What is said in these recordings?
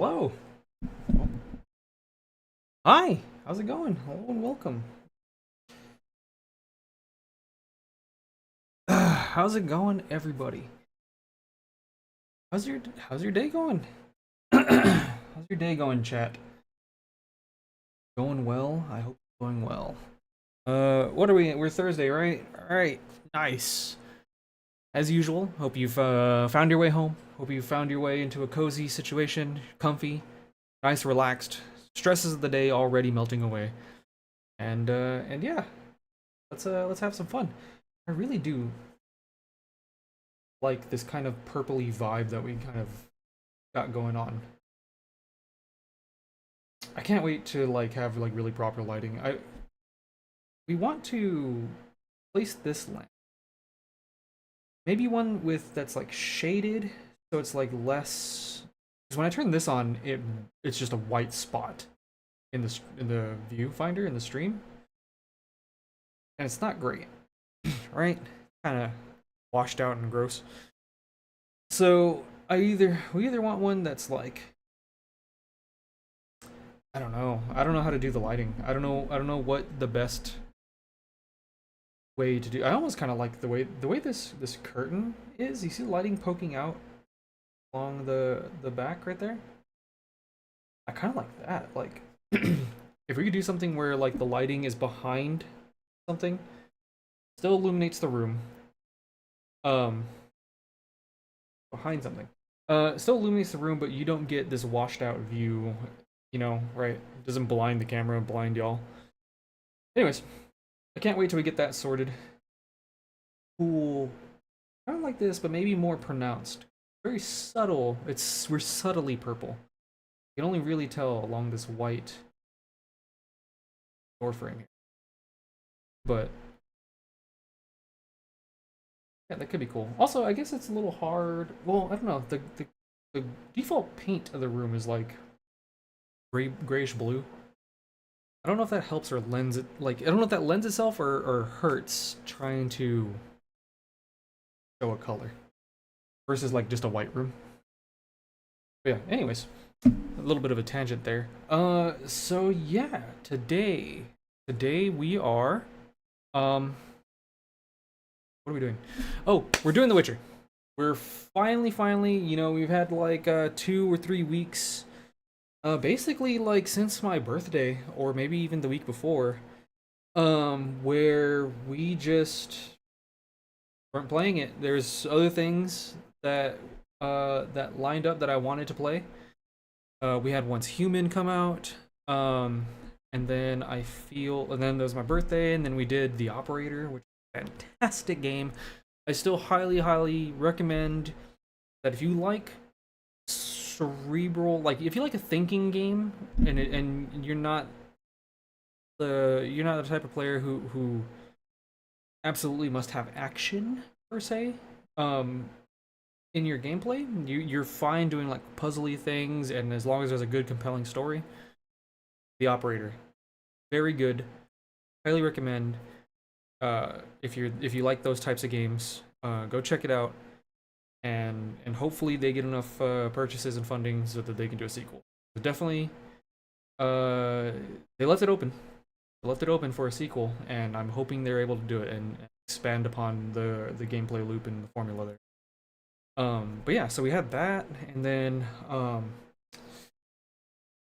Hello. Hi. How's it going? Hello and welcome. How's it going, everybody? How's your day going? How's your day going, chat? Going well? I hope it's going well. What are we? We're Thursday, right? All right. Nice. As usual, hope you've found your way home. Hope you found your way into a cozy situation, comfy, nice, relaxed. Stresses of the day already melting away. And yeah, let's have some fun. I really do like this kind of purpley vibe that we kind of got going on. I can't wait to like have like really proper lighting. I We want to place this lamp. Maybe one with that's like shaded so it's like less because when I turn this on it's just a white spot in the viewfinder in the stream and it's not great. Right? Kind of washed out and gross. So we either want one that's like I don't know. I don't know how to do the lighting. I don't know what the best way to do. I almost kind of like the way this curtain is. You see the lighting poking out along the back right there? I kind of like that. Like if we could do something where like the lighting is behind something, still illuminates the room. Um Behind something. Still illuminates the room, but you don't get this washed out view, right? It doesn't blind the camera, blind y'all. Anyways, I can't wait till we get that sorted. Cool. I don't like this, but maybe more pronounced. Very subtle. We're subtly purple. You can only really tell along this white door frame here. But yeah, that could be cool. Also, I guess it's a little hard. Well, I don't know. The default paint of the room is like grayish blue. I don't know if that helps or lends it. Like, I don't know if that lends itself or hurts trying to show a color versus like just a white room. But yeah, anyways, a little bit of a tangent there. So yeah, today we are, what are we doing? Oh, we're doing The Witcher. We're finally, we've had like 2 or 3 weeks, basically like since my birthday or maybe even the week before, where we just weren't playing it. There's other things that lined up that I wanted to play. We had Once Human come out, and then there was my birthday, and then we did The Operator, which is a fantastic game. I still highly recommend that if you like cerebral, like if you like a thinking game, and you're not the type of player who absolutely must have action per se. Um, in your gameplay, you're fine doing like puzzly things, and as long as there's a good, compelling story. The Operator, very good. Highly recommend. If you like those types of games, go check it out, and hopefully they get enough purchases and funding so that they can do a sequel. But definitely, uh, they left it open. They left it open for a sequel, and I'm hoping they're able to do it and expand upon the gameplay loop and the formula there. But yeah, so we had that, and then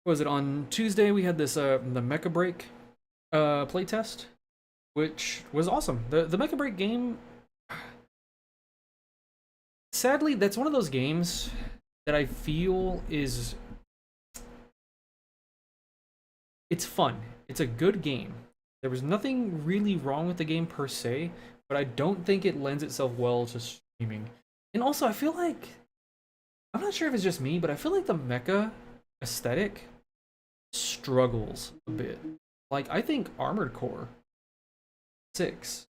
was it on Tuesday we had this the Mecha Break playtest, which was awesome. The Mecha Break game, sadly, that's one of those games that I feel is it's fun. It's a good game. There was nothing really wrong with the game per se, but I don't think it lends itself well to streaming. And also, I feel like I'm not sure if it's just me, but I feel like the mecha aesthetic struggles a bit. Like I think Armored Core 6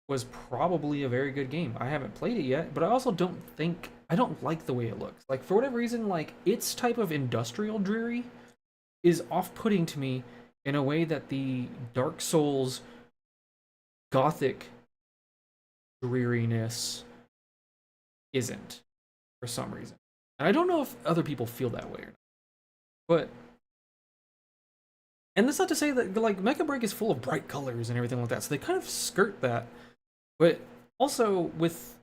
was probably a very good game. I haven't played it yet, but I don't like the way it looks. Like for whatever reason, like its type of industrial dreary is off-putting to me in a way that the Dark Souls gothic dreariness isn't for some reason. And I don't know if other people feel that way or not. But and that's not to say that like Mecha Break is full of bright colors and everything like that. So they kind of skirt that. But also with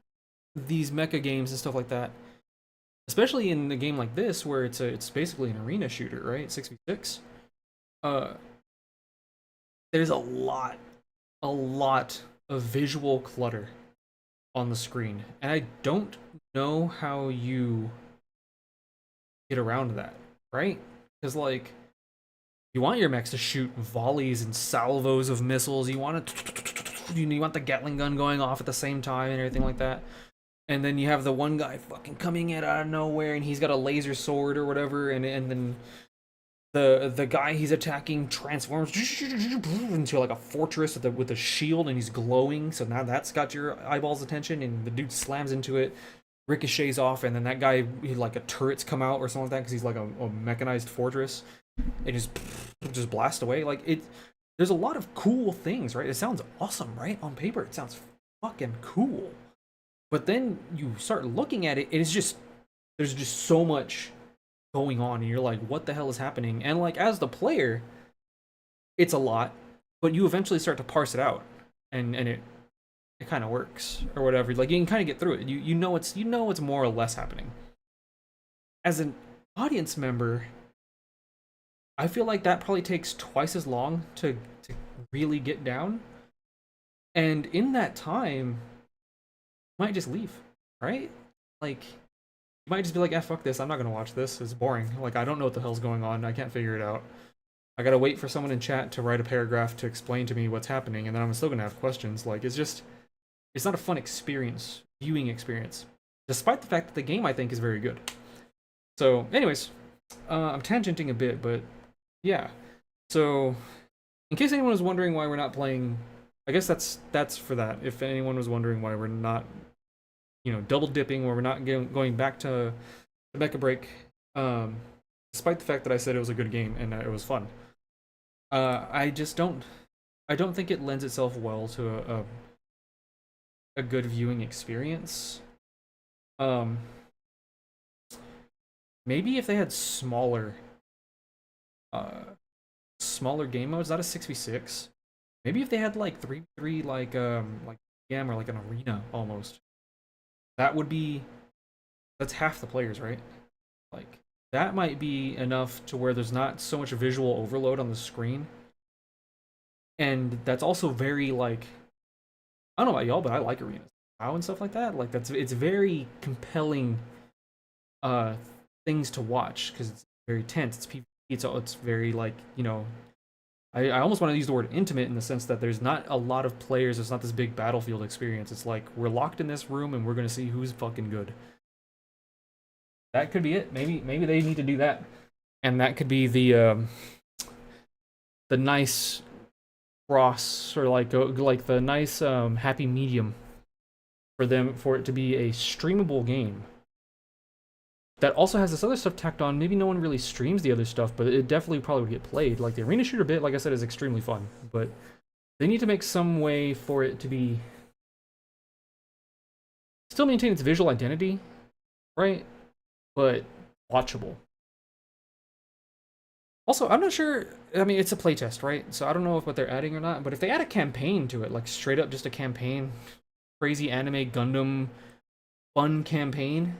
these mecha games and stuff like that, especially in a game like this where it's basically an arena shooter, right? 6v6. Uh there's a lot of visual clutter on the screen. And I don't know how you get around that, right? Because like you want your mechs to shoot volleys and salvos of missiles. You want you want the Gatling gun going off at the same time and everything like that. And then you have the one guy fucking coming in out of nowhere and he's got a laser sword or whatever, and then the guy he's attacking transforms into like a fortress with a shield and he's glowing. So now that's got your eyeballs' attention, and the dude slams into it, ricochets off, and then that guy like a turrets come out or something like that because he's like a mechanized fortress. It just blast away. Like it, there's a lot of cool things, right? It sounds awesome, right? On paper, it sounds fucking cool. But then you start looking at it, and it's just there's just so much going on, and you're like, what the hell is happening? And like as the player, it's a lot, but you eventually start to parse it out, and it kind of works or whatever. Like you can kind of get through it. You know it's more or less happening. As an audience member, I feel like that probably takes twice as long to really get down. And in that time, you might just leave, right? Like, you might just be like, "Ah, fuck this. I'm not gonna watch this. It's boring. Like, I don't know what the hell's going on. I can't figure it out. I gotta wait for someone in chat to write a paragraph to explain to me what's happening, and then I'm still gonna have questions." Like, it's not a fun experience, viewing experience, despite the fact that the game I think is very good. So, anyways, I'm tangenting a bit, but yeah. So, in case anyone was wondering why we're not playing, I guess that's for that. If anyone was wondering why we're not, double dipping, where we're not going back to the Mecha Break, despite the fact that I said it was a good game and it was fun. I don't think it lends itself well to a good viewing experience. Maybe if they had smaller game modes, not a 6v6. Maybe if they had like 3v3, like game or like an arena almost. That's half the players, right? Like that might be enough to where there's not so much visual overload on the screen. And that's also very like, I don't know about y'all, but I like arenas. WoW and stuff like that. Like it's very compelling things to watch because it's very tense. It's PvP. It's very like, I almost want to use the word intimate in the sense that there's not a lot of players. It's not this big battlefield experience. It's like we're locked in this room and we're gonna see who's fucking good. That could be it. Maybe they need to do that, and that could be the nice cross, or like the nice happy medium for it to be a streamable game that also has this other stuff tacked on. Maybe no one really streams the other stuff, but it definitely probably would get played. Like the arena shooter bit, like I said, is extremely fun, but they need to make some way for it to be still maintain its visual identity, right? But watchable. Also, I'm not sure. I mean, it's a playtest, right? So I don't know if what they're adding or not. But if they add a campaign to it, like straight up just a campaign, crazy anime Gundam fun campaign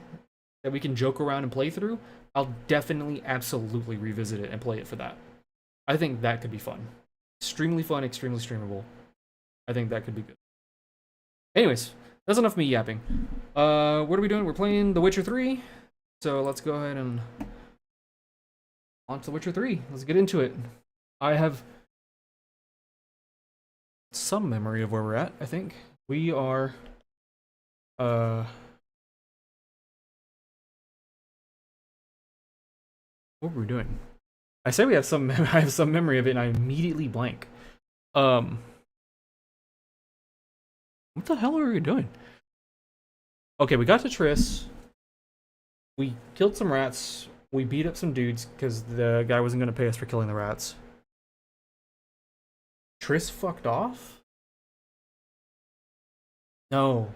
that we can joke around and play through, I'll definitely, absolutely revisit it and play it for that. I think that could be fun. Extremely fun, extremely streamable. I think that could be good. Anyways, that's enough of me yapping. What are we doing? We're playing The Witcher 3. So let's go ahead and launch The Witcher 3. Let's get into it. I have some memory of where we're at, I think. We are what were we doing? I say we have some I have some memory of it and I immediately blank. What the hell are we doing? Okay, we got to Triss. We killed some rats. We beat up some dudes because the guy wasn't going to pay us for killing the rats. Triss fucked off? No.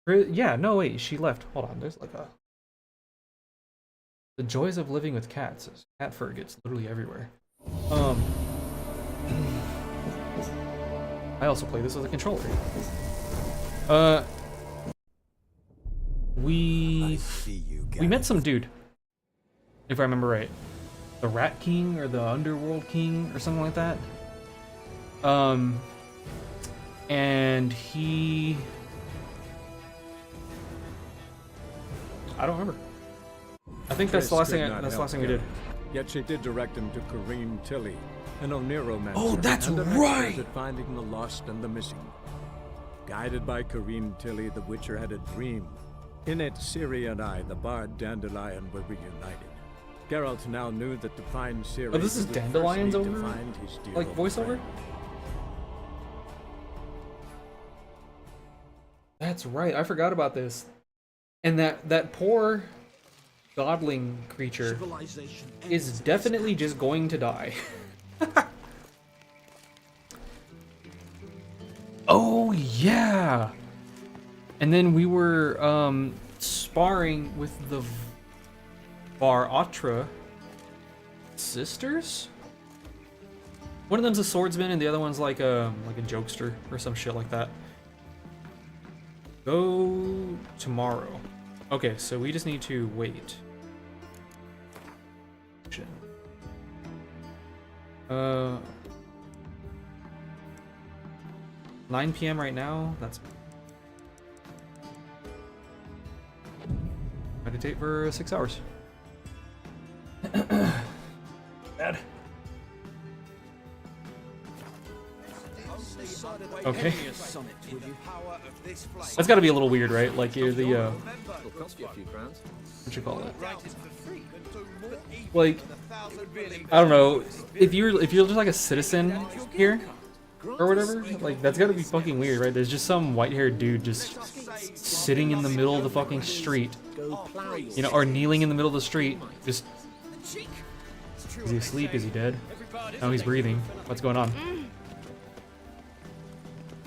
Yeah, no, wait, she left. Hold on, there's like a... The joys of living with cats. Cat fur gets literally everywhere. I also play this with a controller. We met some dude, if I remember right. The Rat King or the Underworld King or something like that. And he... I don't remember. I think that's the last thing. That's the last thing we did. Yet she did direct him to Kareem Tilly, an Oneromancer. Oh, that's and an right! expert at finding the lost and the missing. Guided by Kareem Tilly, the Witcher had a dream. In it, Ciri and I, the bard Dandelion, were reunited. Geralt now knew that to find Ciri. Oh, this is Dandelion's over, like voiceover. Friend. That's right. I forgot about this. And that poor godling creature is definitely just going to die. Oh yeah. And then we were sparring with the Var-Attre sisters. One of them's a swordsman and the other one's like a jokester or some shit like that. Go tomorrow. Okay, so we just need to wait. 9 p.m. right now. That's meditate for 6 hours. Bad. Okay. That's got to be a little weird, right? Like you're the what you call it? Like I don't know. If you're just like a citizen here or whatever, like that's got to be fucking weird, right? There's just some white-haired dude just sitting in the middle of the fucking street, you know, or kneeling in the middle of the street. Just is he asleep? Is he dead? No, he's breathing. What's going on?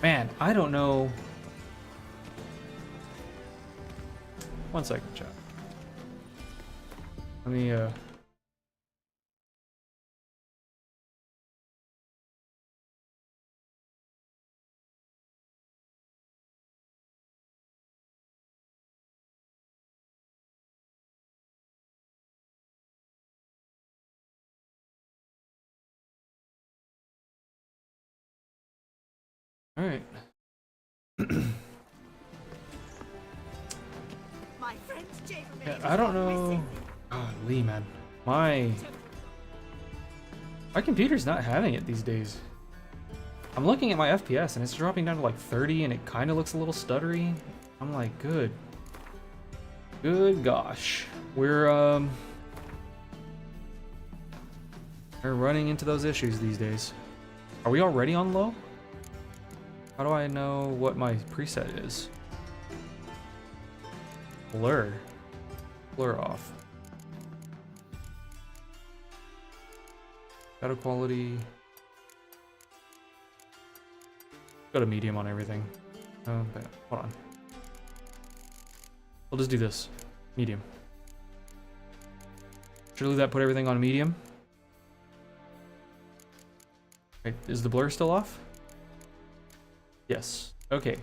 Man, I don't know. 1 second, chat. Let me, all right. Yeah, I don't know. Oh, Lee, man, my computer's not having it these days. I'm looking at my FPS and it's dropping down to like 30, and it kind of looks a little stuttery. I'm like, good gosh, we're running into those issues these days. Are we already on low? How do I know what my preset is? Blur off. Shadow quality. Go to medium on everything. Okay, hold on. We'll just do this. Medium. Should I leave that, put everything on medium? Wait, is the blur still off? Yes. Okay.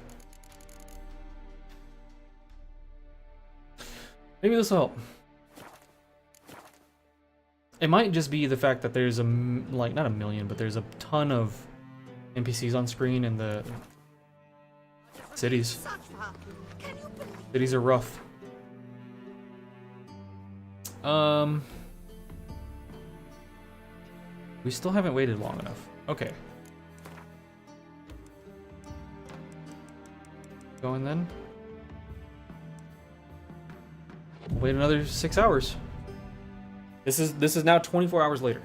Maybe this will help. It might just be the fact that there's like not a million, but there's a ton of NPCs on screen in the cities. Cities are rough. We still haven't waited long enough. Okay. Going then. Wait another 6 hours. This is now 24 hours later.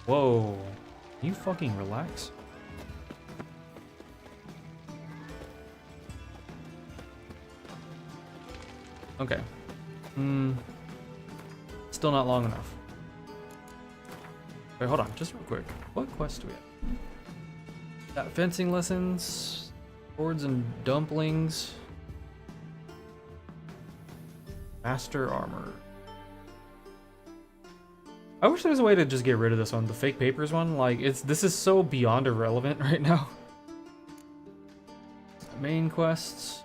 Whoa. Can you fucking relax? Okay. Still not long enough. Wait, hold on, just real quick. What quest do we have? Got fencing lessons, swords and dumplings, master armor. I wish there was a way to just get rid of this one, the fake papers one. Like, this is so beyond irrelevant right now. Main quests.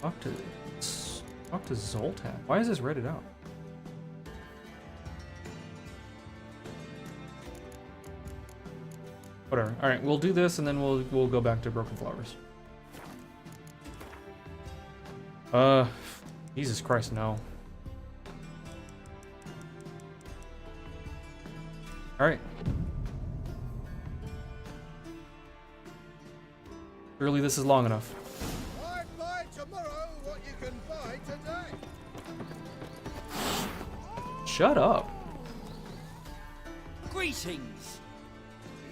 Talk to Zoltan. Why is this redded out? Whatever. All right, we'll do this and then we'll go back to Broken Flowers. Jesus Christ, no. All right. Surely this is long enough. Buy tomorrow what you can buy today. Shut up. Greetings.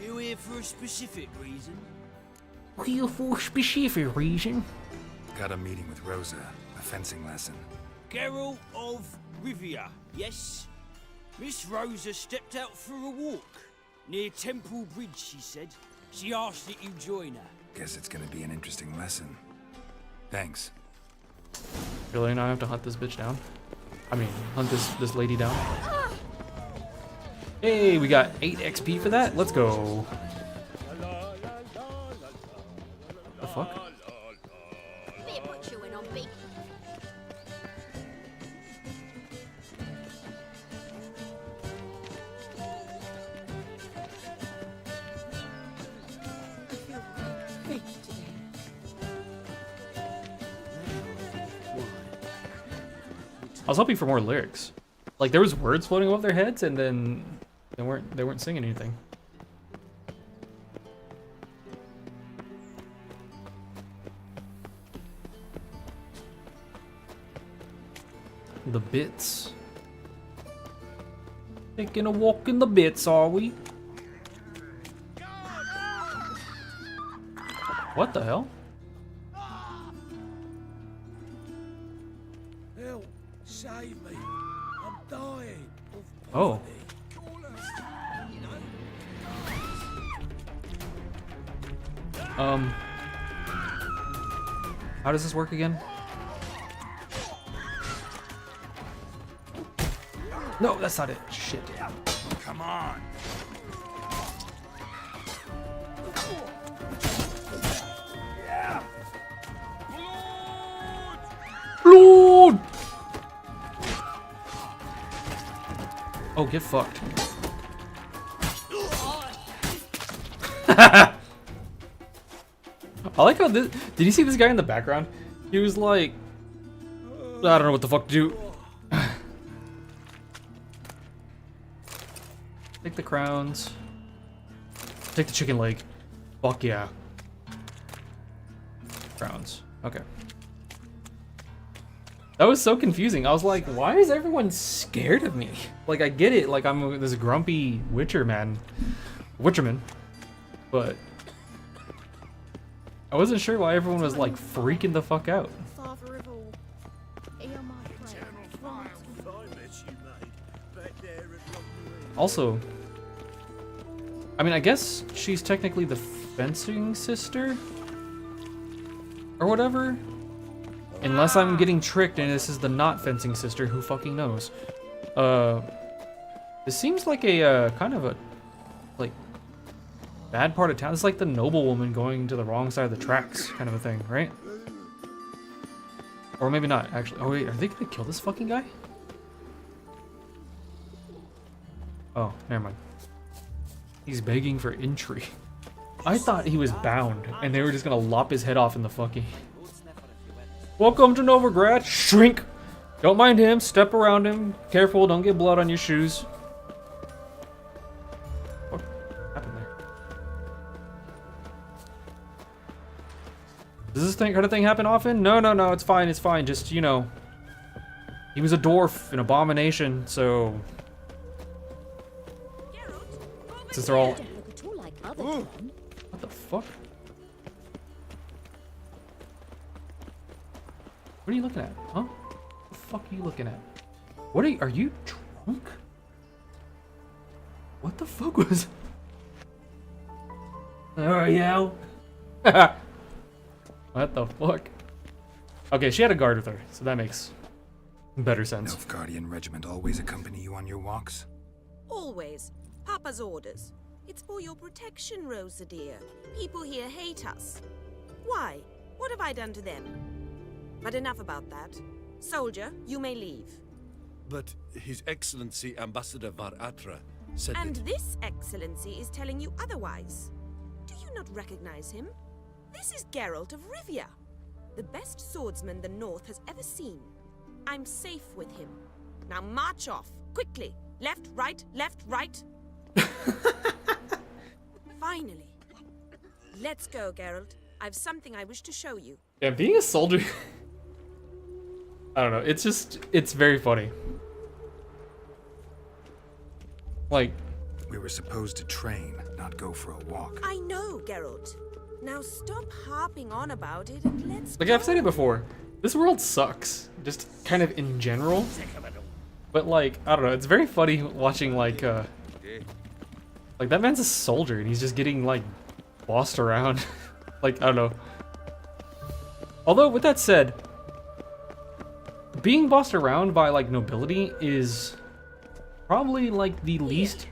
You here for a specific reason? Here for a specific reason. Got a meeting with Rosa, a fencing lesson. Geralt of Rivia, yes? Miss Rosa stepped out for a walk. Near Temple Bridge, she said. She asked that you join her. Guess it's gonna be an interesting lesson. Thanks. Really, now I have to hunt this bitch down? I mean, hunt this lady down. Hey, we got 8 XP for that? Let's go. The fuck? I was hoping for more lyrics. Like there was words floating above their heads, and then they weren't singing anything. The bits. Taking a walk in the bits, are we? What the hell? Help! Save me! I'm dying of Oh. How does this work again? No, that's not it. Shit. Come on! Blood! Oh, get fucked. I like how this. Did you see this guy in the background? He was like, I don't know what the fuck to do. Take the crowns. Take the chicken leg. Fuck yeah. Crowns. Okay. That was so confusing. I was like, why is everyone scared of me? Like, I get it. Like, I'm this grumpy Witcherman. But I wasn't sure why everyone was, like, freaking the fuck out. Father of all, hear my prayer. Also, I mean, I guess she's technically the fencing sister? Or whatever? Unless I'm getting tricked and this is the not fencing sister, who fucking knows? This seems like a, kind of a, like, bad part of town. It's like the noblewoman going to the wrong side of the tracks kind of a thing, right? Or maybe not, actually. Oh wait, are they gonna kill this fucking guy? Oh, never mind. He's begging for entry. I thought he was bound, and they were just gonna lop his head off in the fucking... Welcome to Novigrad. Shrink! Don't mind him, step around him. Careful, don't get blood on your shoes. What happened there? Does this kind of thing happen often? No, it's fine, it's fine. Just, you know, he was a dwarf, an abomination, so... Since they're all... What the fuck? What are you looking at? Huh? What the fuck are you looking at? What are you drunk? What the fuck was... Oh, yeah. What the fuck? Okay, she had a guard with her, so that makes better sense. Nilfgaardian regiment always accompany you on your walks? Always. Papa's orders. It's for your protection, Rosa dear. People here hate us. Why? What have I done to them? But enough about that. Soldier, you may leave. But His Excellency Ambassador Var Atra said And that... this excellency is telling you otherwise. Do you not recognize him? This is Geralt of Rivia, the best swordsman the North has ever seen. I'm safe with him. Now march off, quickly. Left, right, left, right. Finally. Let's go, Geralt. I've something I wish to show you. Yeah, being a soldier... I don't know, it's very funny. Like, We were supposed to train, not go for a walk. I know, Geralt. Now stop harping on about it and let's like go. I've said it before, this world sucks, just kind of in general. But like, I don't know, it's very funny watching like that man's a soldier and he's just getting like bossed around. Like, I don't know. Although with that said, being bossed around by like nobility is probably like the least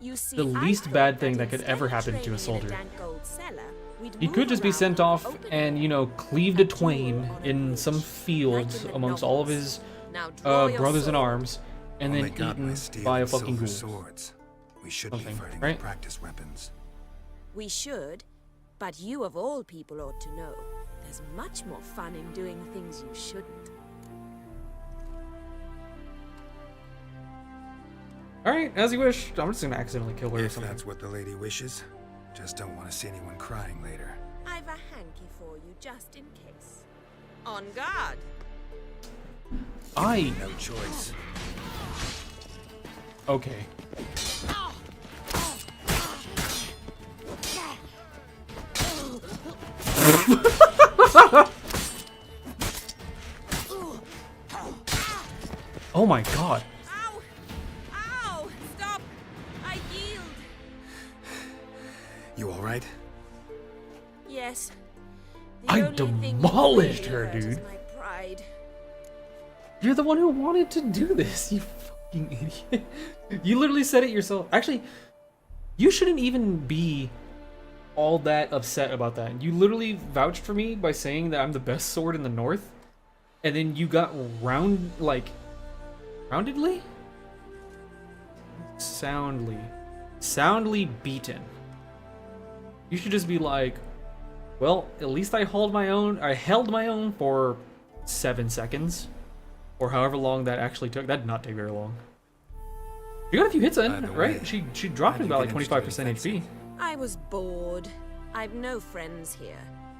You see, the I least thought bad thing that instead could ever of happen to a training in soldier. dank gold cellar, we'd He move could just be around sent on off open and, you know, cleaved A to twain duel on a in some bridge, fields like in the amongst all of novels. his Now draw your brothers in sword. arms, and then Only got my eaten steel by a and fucking silver ghoul. swords. We should Something, be fighting right? with practice weapons. We should, but you of all people ought to know. There's much more fun in doing things you shouldn't. Alright, as you wish. I'm just gonna accidentally kill her or If something. that's what the lady wishes, just don't want to see anyone crying later. I've a hanky for you just in case. On guard. No choice. Okay. Oh my god. Ow! Ow! Stop! I yield. You alright? Yes. The I only thing demolished really her, hurt is dude. my pride. You're the one who wanted to do this, you fucking idiot. You literally said it yourself. Actually, you shouldn't even be all that upset about that. You literally vouched for me by saying that I'm the best sword in the North, and then you got roundedly? Soundly beaten. You should just be like, well, at least I held my own for 7 seconds. Or however long that actually took. That did not take very long. You got a few hits in, By the right? way, She dropped how'd me you by like get interested 25% in HP. fencing? I was bored. I've no friends here.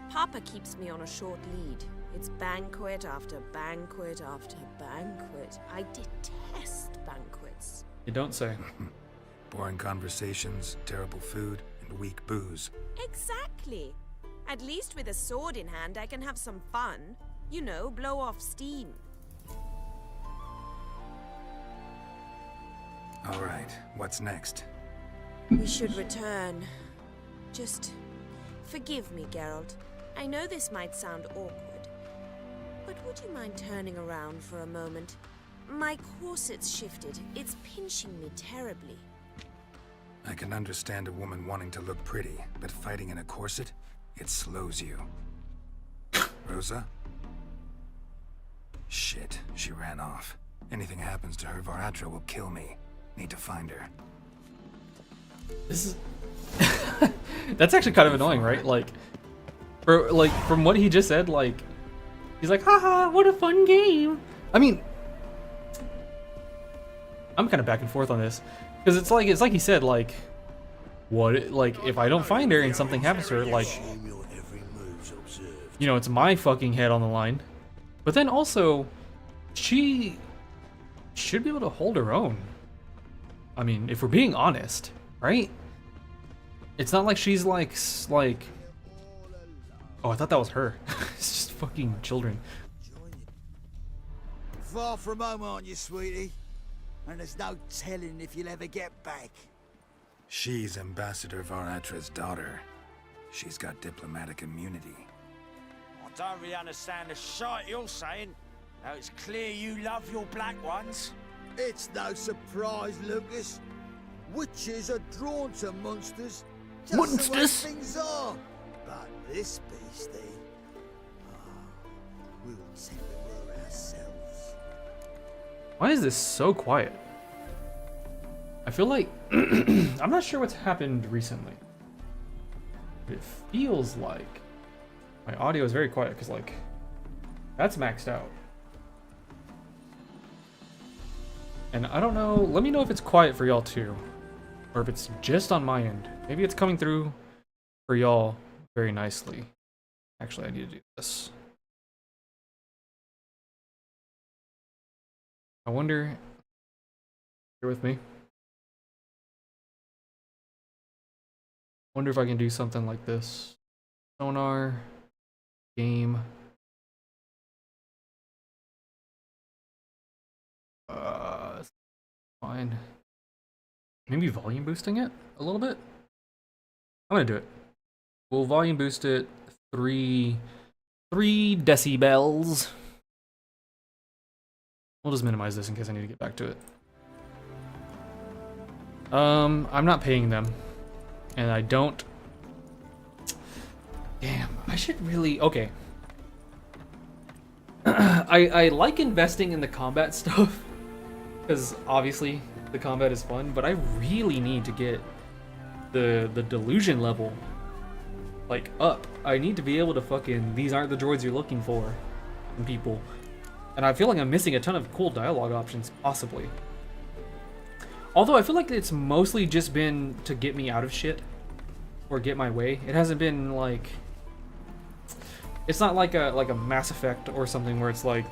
Papa keeps me on a short lead. It's banquet after banquet after banquet. I detest banquets. You don't say. Boring conversations, terrible food, and weak booze. Exactly. At least with a sword in hand, I can have some fun. You know, blow off steam. Alright, what's next? We should return. Just forgive me, Geralt. I know this might sound awkward, but would you mind turning around for a moment? My corset's shifted. It's pinching me terribly. I can understand a woman wanting to look pretty, but fighting in a corset, it slows you. Rosa? Shit, she ran off. Anything happens to her, Var Atra will kill me. Need to find her. This is... That's actually kind of annoying, right? Like, from what he just said, like, he's like, haha, what a fun game. I mean, I'm kind of back and forth on this. Because it's like he said, like, what, like, if I don't find her and something happens to her, like, you know, it's my fucking head on the line. But then also, she should be able to hold her own. I mean, if we're being honest, right? It's not like she's like, oh, I thought that was her. It's just fucking children. Far from home, aren't you, sweetie? And there's no telling if you'll ever get back. She's Ambassador Var Atra's daughter. She's got diplomatic immunity. I don't really understand the shite you're saying. Now it's clear you love your black ones. It's no surprise, Lucas. Witches are drawn to monsters. Just the way things are. But this beastie... we'll take the world ourselves. Why is this so quiet? I feel like I'm not sure what's happened recently. But it feels like my audio is very quiet because like that's maxed out. And I don't know, let me know if it's quiet for y'all too. Or if it's just on my end. Maybe it's coming through for y'all very nicely. Actually, I need to do this. I wonder, you're with me? Wonder if I can do something like this. Sonar, game. Fine. Maybe volume boosting it a little bit? I'm gonna do it. We'll volume boost it 3 decibels. We'll just minimize this in case I need to get back to it. I'm not paying them. And I don't... Damn, I should really... Okay. I like investing in the combat stuff. Because obviously the combat is fun, but I really need to get the delusion level like up. I need to be able to fucking... These aren't the droids you're looking for in people. And I feel like I'm missing a ton of cool dialogue options, possibly. Although I feel like it's mostly just been to get me out of shit. Or get my way. It hasn't been like... It's not like a Mass Effect or something where it's like...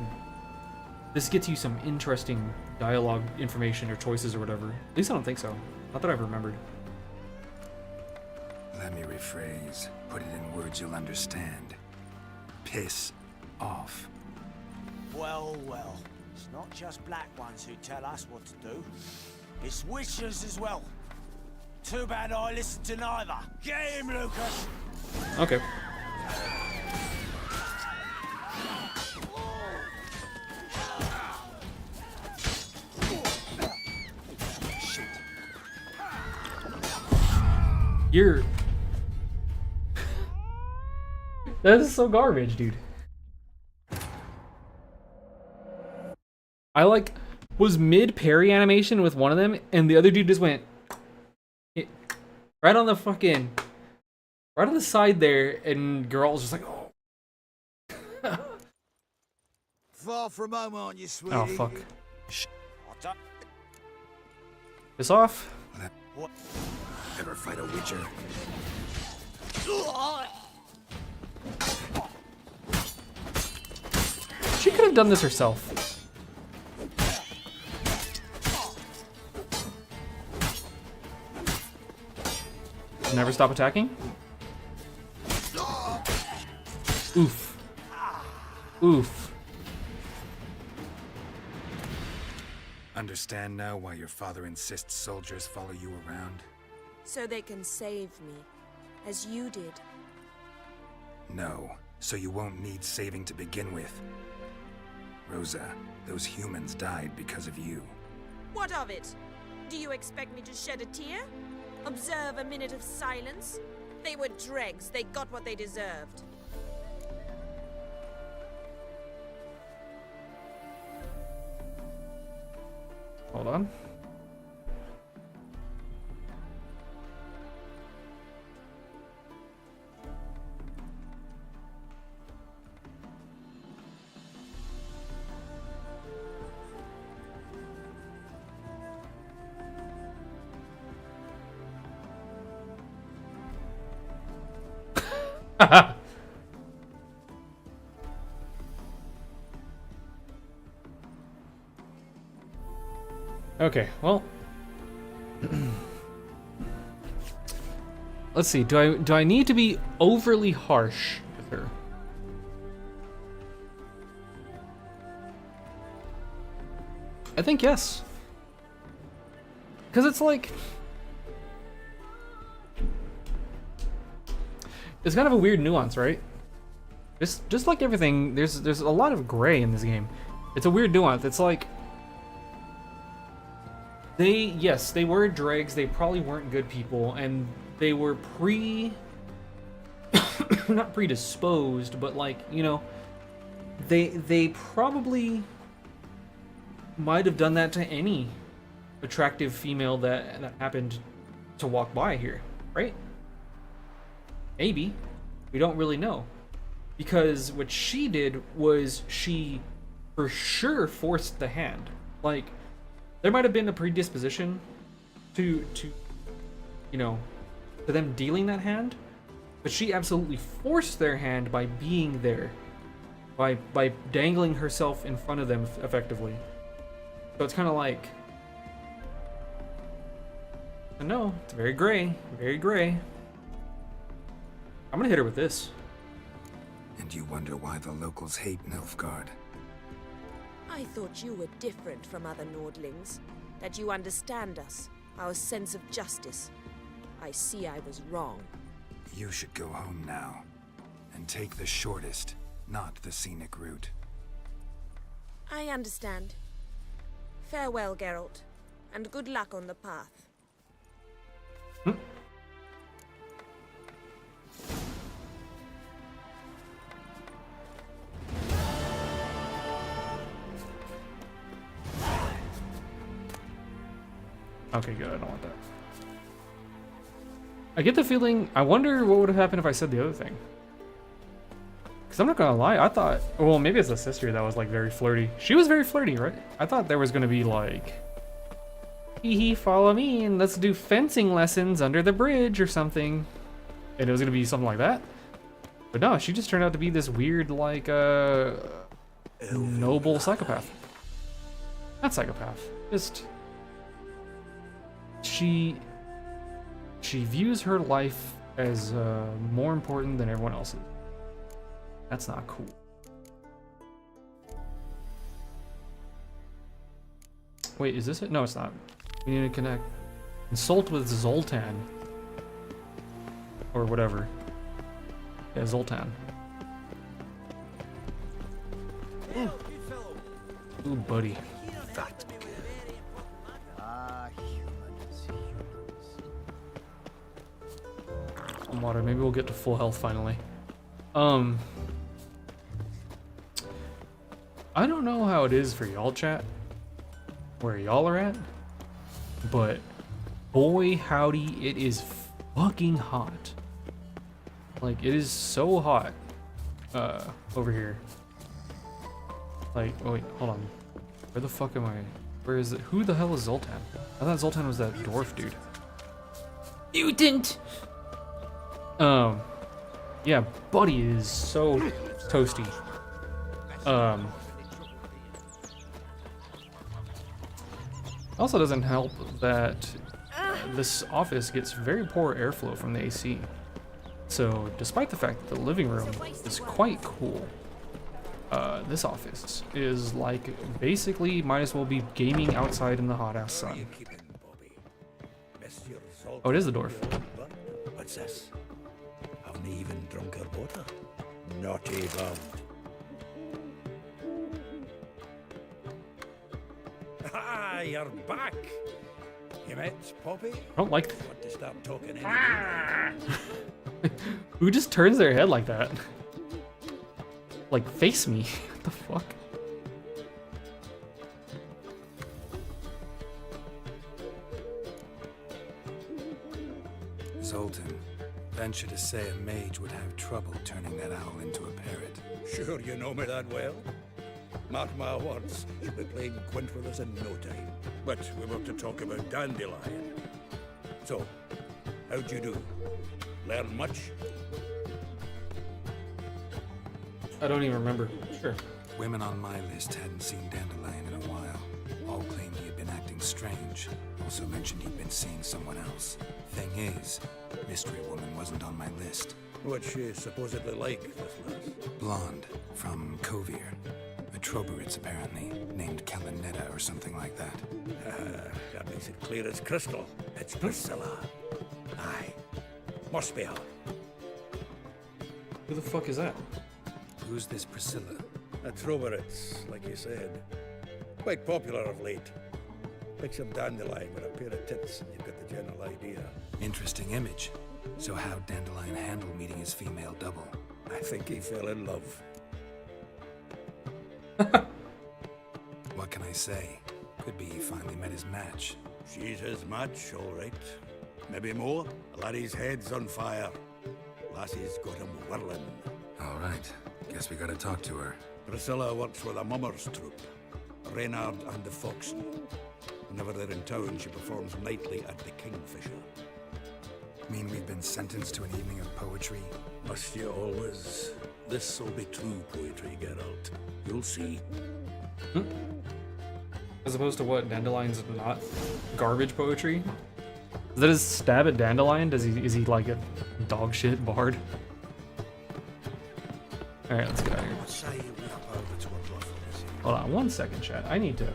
This gets you some interesting dialogue information or choices or whatever. At least I don't think so. Not that I've remembered. Let me rephrase. Put it in words you'll understand. Piss off. Well, well. It's not just black ones who tell us what to do. It's witches as well. Too bad I listened to neither. Get him, Lucas! Okay. You're... That is so garbage, dude. I like was mid parry animation with one of them and the other dude just went right on the fucking right on the side there and girl was just like, oh. Far from home, aren't you, sweetie? Oh fuck. I don't- Piss off. What? Ever fight a witcher? She could have done this herself. Never stop attacking? Oof. Oof. Understand now why your father insists soldiers follow you around? So they can save me, as you did. No, so you won't need saving to begin with. Rosa, those humans died because of you. What of it? Do you expect me to shed a tear? Observe a minute of silence? They were dregs. They got what they deserved. Hold on. Okay, well, let's see. Do I need to be overly harsh with her? I think yes. Because it's like, it's kind of a weird nuance, right? Just like everything, there's a lot of gray in this game. It's a weird nuance. It's like yes, they were dregs. They probably weren't good people, and they were not predisposed, but like, you know, they probably might have done that to any attractive female that happened to walk by here, right? Maybe. We don't really know. Because what she did was she for sure forced the hand. Like, there might have been a predisposition to you know, to them dealing that hand, but she absolutely forced their hand by being there, by dangling herself in front of them effectively. So it's kind of like, no, it's very gray, very gray. I'm gonna hit her with this. And you wonder why the locals hate Nilfgaard. I thought you were different from other Nordlings, that you understand us, our sense of justice. I see I was wrong. You should go home now, and take the shortest, not the scenic route. I understand. Farewell, Geralt, and good luck on the path. Okay, good. I don't want that. I get the feeling, I wonder what would have happened if I said the other thing. Because I'm not gonna lie, I thought, well, maybe it's the sister that was like very flirty. She was very flirty, right? I thought there was gonna be like, hee hee, follow me and let's do fencing lessons under the bridge or something. And it was gonna be something like that. But no, she just turned out to be this weird, like, noble psychopath. Not psychopath, just... She views her life as more important than everyone else's. That's not cool. Wait, is this it? No, it's not. We need to connect. Consult with Zoltan. Or whatever. Yeah, Zoltan. Ooh, buddy. Some water. Maybe we'll get to full health finally. I don't know how it is for y'all, chat, where y'all are at, but boy howdy, it is fucking hot. Like, it is so hot over here. Like, oh wait, hold on. Where the fuck am I? Where is it? Who the hell is Zoltan? I thought Zoltan was that dwarf dude. Mutant! Yeah, buddy is so toasty. Also doesn't help that this office gets very poor airflow from the AC. So, despite the fact that the living room is quite cool, this office is like basically might as well be gaming outside in the hot ass sun. Oh, it is the dwarf. What's this? Haven't even drunk her water. Naughty bum. Ah, you're back. You met Poppy? I don't like Want to start talking who just turns their head like that? Like, face me. What the fuck? Zoltan, venture to say a mage would have trouble turning that owl into a parrot. Sure you know me that well. Mark my words, you'll be playing Gwent with us in no time. But we were to talk about Dandelion. So, how'd you do? Learn much? I don't even remember. Sure. Women on my list hadn't seen Dandelion in a while. All claimed he had been acting strange. Also mentioned he'd been seeing someone else. Thing is, Mystery Woman wasn't on my list. What's she supposedly like, this lass? Blonde, from Kovir. A Troberitz, apparently, named Kalinetta or something like that. That makes it clear as crystal. It's Priscilla. Aye. Must be her. Who the fuck is that? Who's this Priscilla? A Trobberitz, like you said. Quite popular of late. Picture Dandelion with a pair of tits and you've got the general idea. Interesting image. So how'd Dandelion handle meeting his female double? I think he fell in love. What can I say? Could be he finally met his match. She's his match, all right. Maybe more. Laddie's head's on fire. Lassie's got him whirling. All right. Guess we gotta talk to her. Priscilla works with a mummers troupe. Reynard and the Foxen. Whenever they're in town, she performs nightly at the Kingfisher. Mean we've been sentenced to an evening of poetry? Must you always? This'll be true poetry, Geralt. You'll see. As opposed to what? Dandelion's not garbage poetry? Is that his stab at Dandelion? Is he like a dog shit bard? Alright, let's get out of here. What say we up over to a brothel? Hold on 1 second, chat. I need to... I'm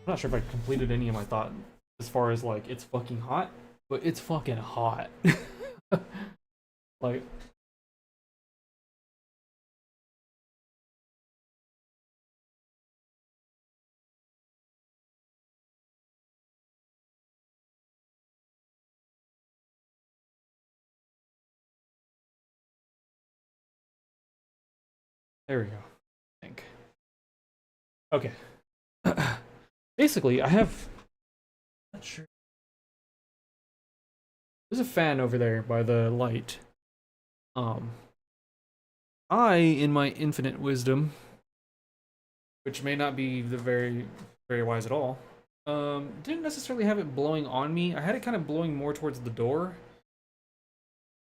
not sure if I completed any of my thought as far as like, it's fucking hot, but it's fucking hot. Like... There we go. I think. Okay. Basically, I have... Not sure. There's a fan over there by the light. I, in my infinite wisdom, which may not be the very wise at all, didn't necessarily have it blowing on me. I had it kind of blowing more towards the door.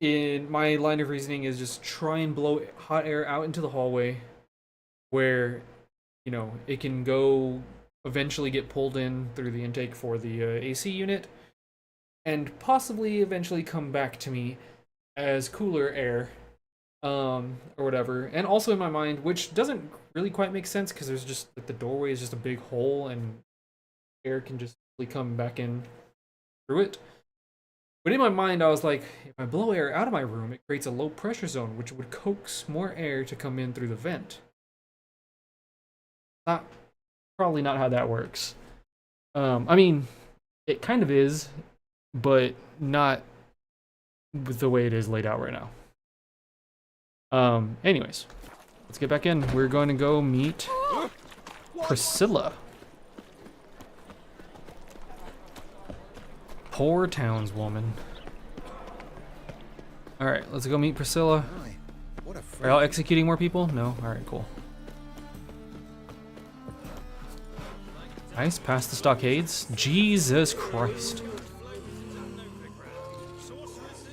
In my line of reasoning is just try and blow hot air out into the hallway where, you know, it can go eventually get pulled in through the intake for the AC unit and possibly eventually come back to me as cooler air or whatever. And also in my mind, which doesn't really quite make sense because there's just like the doorway is just a big hole and air can just really come back in through it. But in my mind, I was like, if I blow air out of my room, it creates a low pressure zone, which would coax more air to come in through the vent. Probably not how that works. I mean, it kind of is, but not with the way it is laid out right now. Anyways, let's get back in. We're going to go meet Priscilla. Poor townswoman. Alright, let's go meet Priscilla. Are y'all executing more people? No? Alright, cool. Nice, past the stockades. Jesus Christ.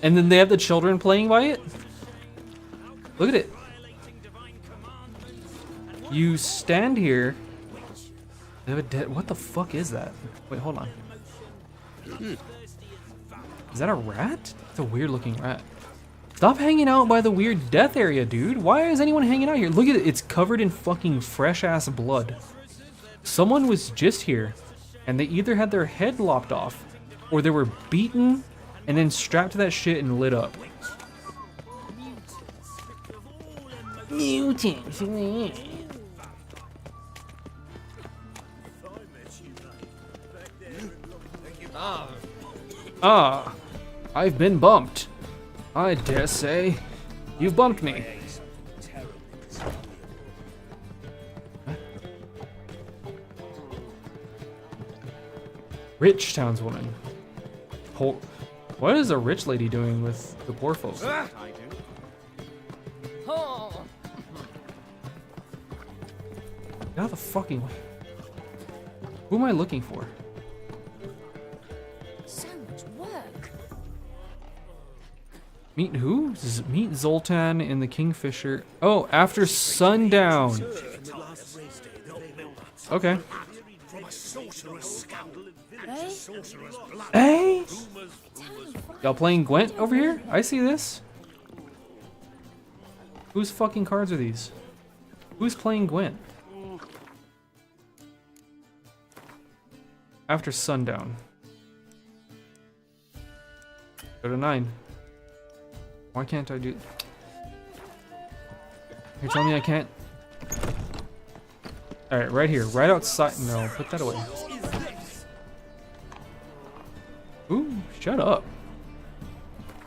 And then they have the children playing by it? Look at it. You stand here. They have a dead... What the fuck is that? Wait, hold on. Is that a rat? It's a weird looking rat. Stop hanging out by the weird death area, dude. Why is anyone hanging out here? Look at it. It's covered in fucking fresh ass blood. Someone was just here and they either had their head lopped off or they were beaten and then strapped to that shit and lit up. Mutants. Ah, I've been bumped. I dare say you've bumped me. Rich townswoman. What is a rich lady doing with the poor folks? Get out of the fucking way. Who am I looking for? Meet who? Meet Zoltan in the Kingfisher. Oh, after sundown. Okay. Hey? Y'all playing Gwent over here? I see this. Whose fucking cards are these? Who's playing Gwent? After sundown. Go to 9. Why can't I do... You're telling me I can't? Alright, right here. Right outside. No, put that away. Ooh, shut up.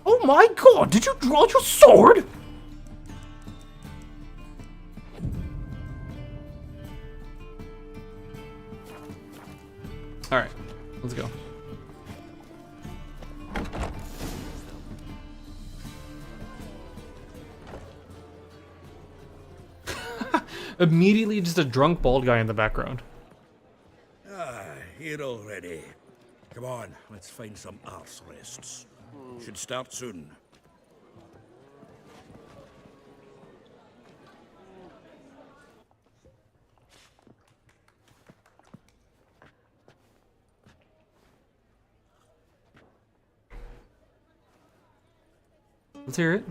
Oh my god, did you draw your sword? Alright, let's go. Immediately just a drunk bald guy in the background. Ah, here already. Come on, let's find some arse rests. Should start soon. Let's hear it.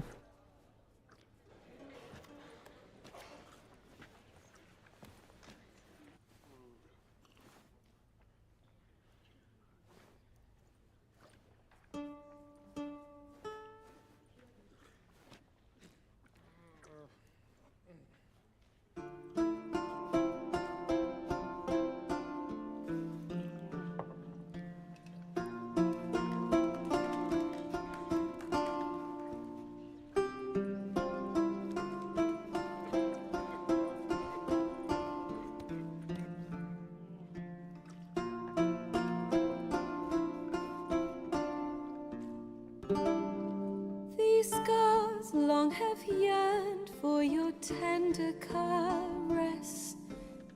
These scars long have yearned for your tender caress,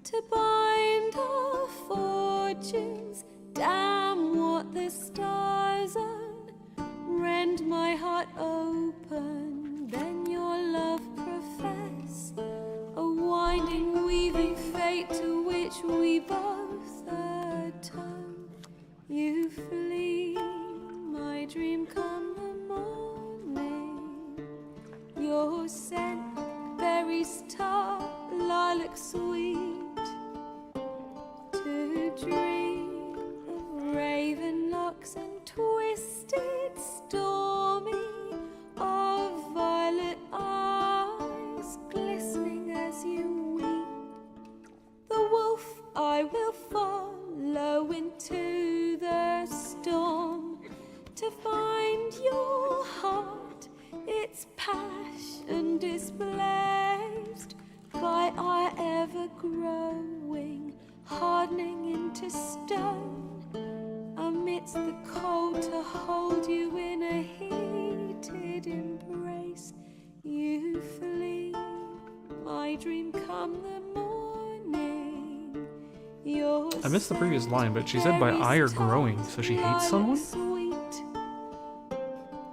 to bind our fortunes. Damn what the stars own. Rend my heart open, then your love profess. A winding, weaving fate to which we both atone. You flee, my dream come the morning. Your scent, berries tart, lilac sweet. To dream of raven locks and twisted, stormy, of violet eyes glistening as you weep. The wolf I will follow into the storm, to find your heart, its passion displaced by our ever-growing, hardening into stone. Amidst the cold, to hold you in a heated embrace. You flee, my dream come the morning. Your I missed the previous line, but she said by ire growing, so she hates someone? sweet,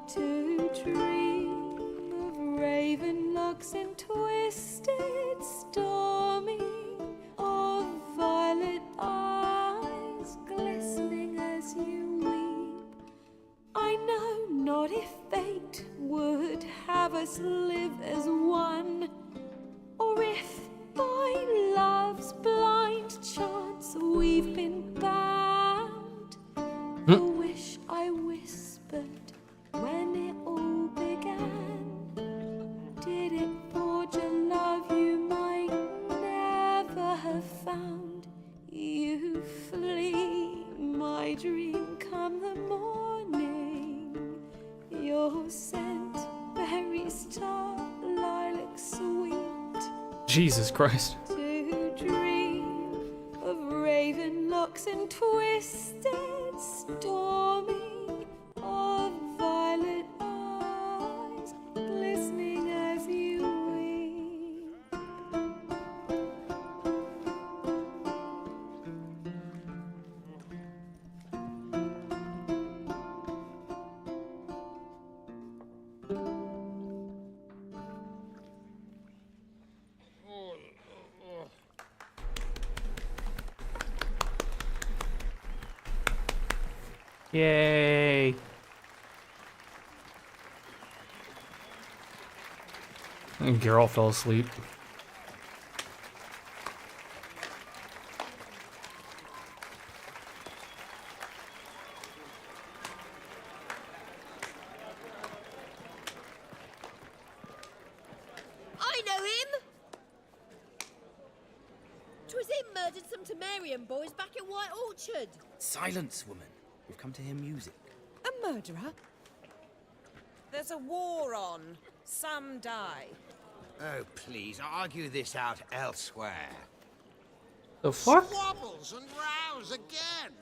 to dream of raven locks and twisted, stormy, of violet eyes glistening as you weep. I know not if fate would have us live as one, or if by love's blind chance we've been bound. The wish I whispered when it all began, did it forge a love you might never have found? You flee, my dream come the morning. Your scent, berries tart, lilac sweet. Jesus Christ. To dream of raven locks and twisted, stormy, of violet eyes glistening as you weep. Yay. And Geralt fell asleep. him? 'Twas him murdered some Temerian boys back at White Orchard. Silence, woman. We've come to hear music. A murderer? There's a war on. Some die. Oh, please, argue this out elsewhere. The fuck? Squabbles and rows again.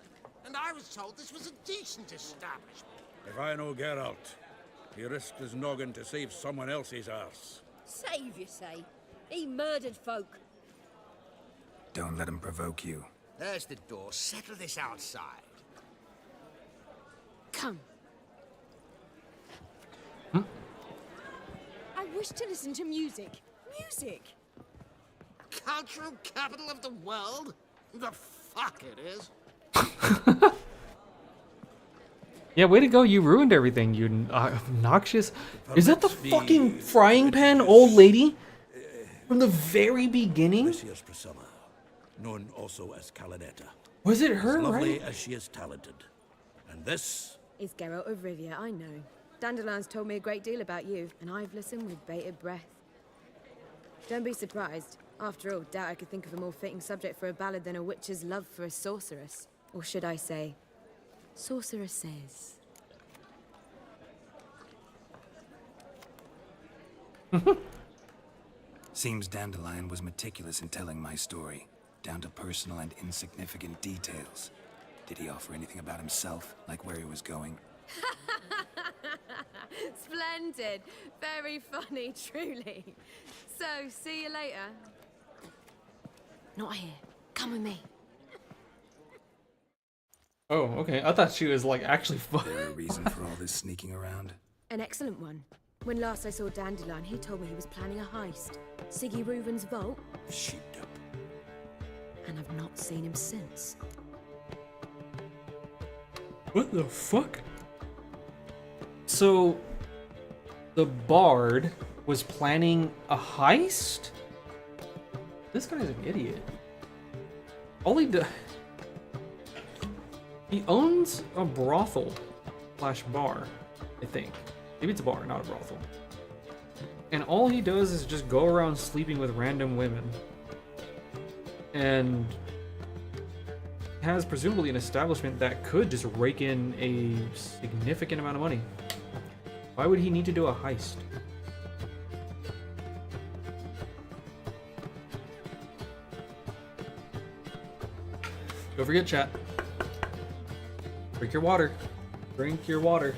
And I was told this was a decent establishment. If I know Geralt, he risked his noggin to save someone else's arse. Save, you say? He murdered folk. Don't let him provoke you. There's the door. Settle this outside. Come. I wish to listen to music. Music! Cultural capital of the world? The fuck it is. Yeah, way to go. You ruined everything, you obnoxious. Is that the fucking frying pan old lady? From the very beginning? Lucius Priscilla, known also as Calinetta. Was it her, As lovely right? as she is talented. And this It's Geralt of Rivia, I know. Dandelion's told me a great deal about you, and I've listened with bated breath. Don't be surprised. After all, doubt I could think of a more fitting subject for a ballad than a witch's love for a sorceress. Or should I say, sorceresses. Seems Dandelion was meticulous in telling my story, down to personal and insignificant details. Did he offer anything about himself, like where he was going? Splendid. Very funny, truly. So, see you later. Not here. Come with me. Oh, okay. I thought she was like actually fun. There a reason for all this sneaking around? An excellent one. When last I saw Dandelion, he told me he was planning a heist. Siggy Reuven's vault. sheepdip. And I've not seen him since. What the fuck? So, the Bard was planning a heist? This guy's an idiot. All he does... He owns a brothel slash bar, I think. Maybe it's a bar, not a brothel. And all he does is just go around sleeping with random women. And has presumably an establishment that could just rake in a significant amount of money. Why would he need to do a heist? Don't forget, chat. Drink your water. Drink your water.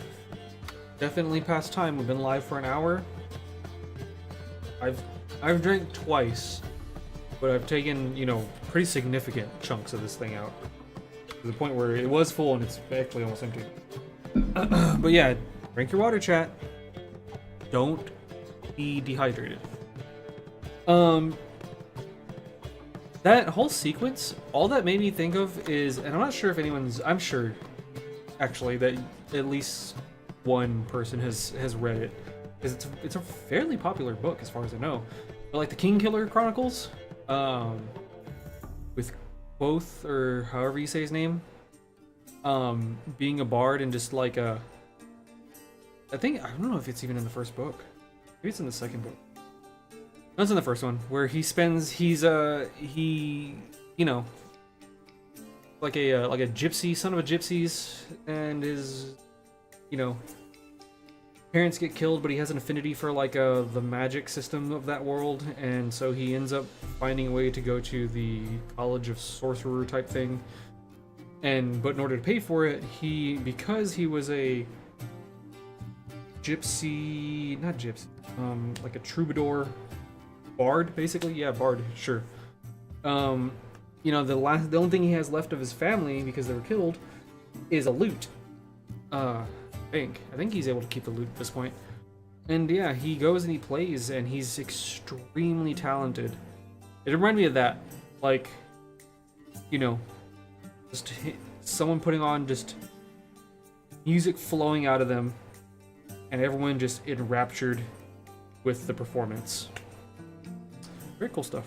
Definitely past time. We've been live for an hour. I've drank twice, but I've taken, you know, pretty significant chunks of this thing out to the point where it was full and it's actually almost empty. But yeah, drink your water, chat. Don't be dehydrated. That whole sequence, all that made me think of is, and I'm not sure if I'm sure actually that at least one person has read it, because it's a fairly popular book as far as I know. But like the Kingkiller Chronicles, with Quoth, or however you say his name, being a bard and just like I don't know if it's even in the first book. Maybe it's in the second book. No, it's in the first one, where he you know, like a gypsy, son of a gypsies, and his, you know, parents get killed, but he has an affinity for like the magic system of that world, and so he ends up finding a way to go to the College of Sorcerer type thing. But in order to pay for it, because he was a gypsy, not gypsy, like a troubadour, bard, basically. Yeah, bard, sure. You know, the only thing he has left of his family, because they were killed, is a lute. I think he's able to keep the lute at this point. And yeah, he goes and he plays, and he's extremely talented. It reminded me of that, like, you know, just someone putting on just music flowing out of them, and everyone just enraptured with the performance. Very cool stuff.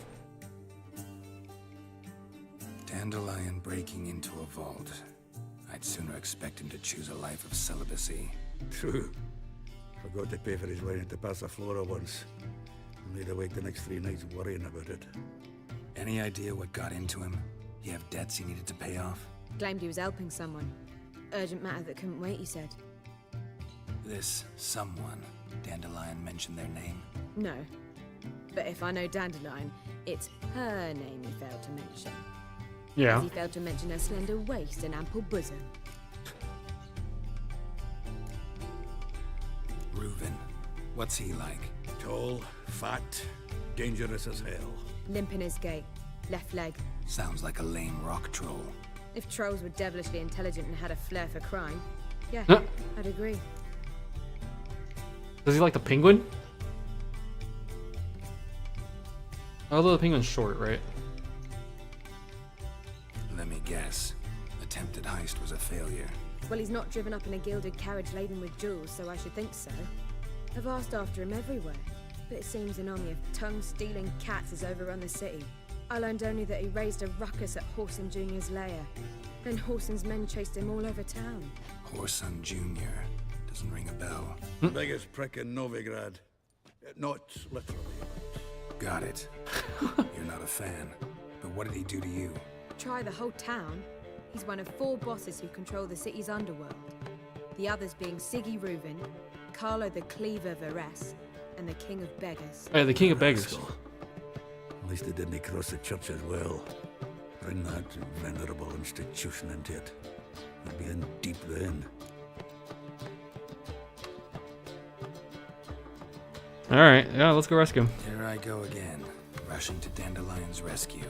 Dandelion breaking into a vault. I'd sooner expect him to choose a life of celibacy. True. Forgot to pay for his wine at the Passaflora once. Need to wait the next 3 nights worrying about it. Any idea what got into him? He have debts he needed to pay off? Claimed he was helping someone. Urgent matter that couldn't wait, he said. This someone, Dandelion mentioned their name? No. But if I know Dandelion, it's her name he failed to mention. Yeah. As he failed to mention her slender waist and ample bosom. Reuven. What's he like? Tall, fat, dangerous as hell. Limp in his gait. Left leg. Sounds like a lame rock troll. If trolls were devilishly intelligent and had a flair for crime, yeah, Huh. I'd agree. Does he like the penguin? Although the penguin's short, right? Let me guess. Attempted heist was a failure. Well, he's not driven up in a gilded carriage laden with jewels, so I should think so. I've asked after him everywhere, but it seems an army of tongue-stealing cats has overrun the city. I learned only that he raised a ruckus at Whoreson Jr.'s lair. Then Whoreson's men chased him all over town. Whoreson Jr. Doesn't ring a bell. Biggest prick in Novigrad. Not literally, but... Got it. You're not a fan. But what did he do to you? Try the whole town. He's one of 4 bosses who control the city's underworld. The others being Siggy Reuven, Carlo the Cleaver Varese, and the King of Beggars. Hey, the King of Beggars. At least they didn't cross the church as well. Bring that venerable institution into it. We'll be in deep then. Alright, yeah, let's go rescue him. Here I go again, rushing to Dandelion's rescue.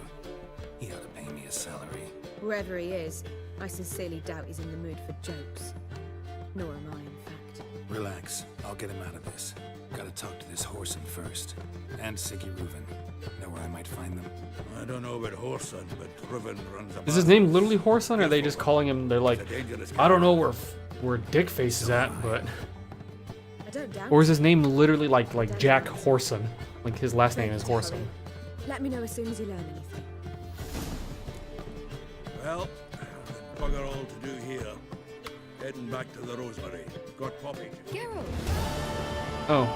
He ought to pay me a salary. Wherever he is, I sincerely doubt he's in the mood for jokes. Nor am I, in fact. Relax, I'll get him out of this. Gotta talk to this Whoreson first. And Siggy Reuven. Know where I might find them? I don't know about Whoreson, but Reuven runs a... Is his name literally Whoreson, or are they just calling him, they're like, I don't know where Dickface is at, but... I don't doubt. Or is his name literally like Jack Whoreson? Like his last name is Whoreson. Let me know as soon as you learn anything. Well, bugger all to do here. Heading back to the Rosemary. Got Poppy. Geralt! Oh.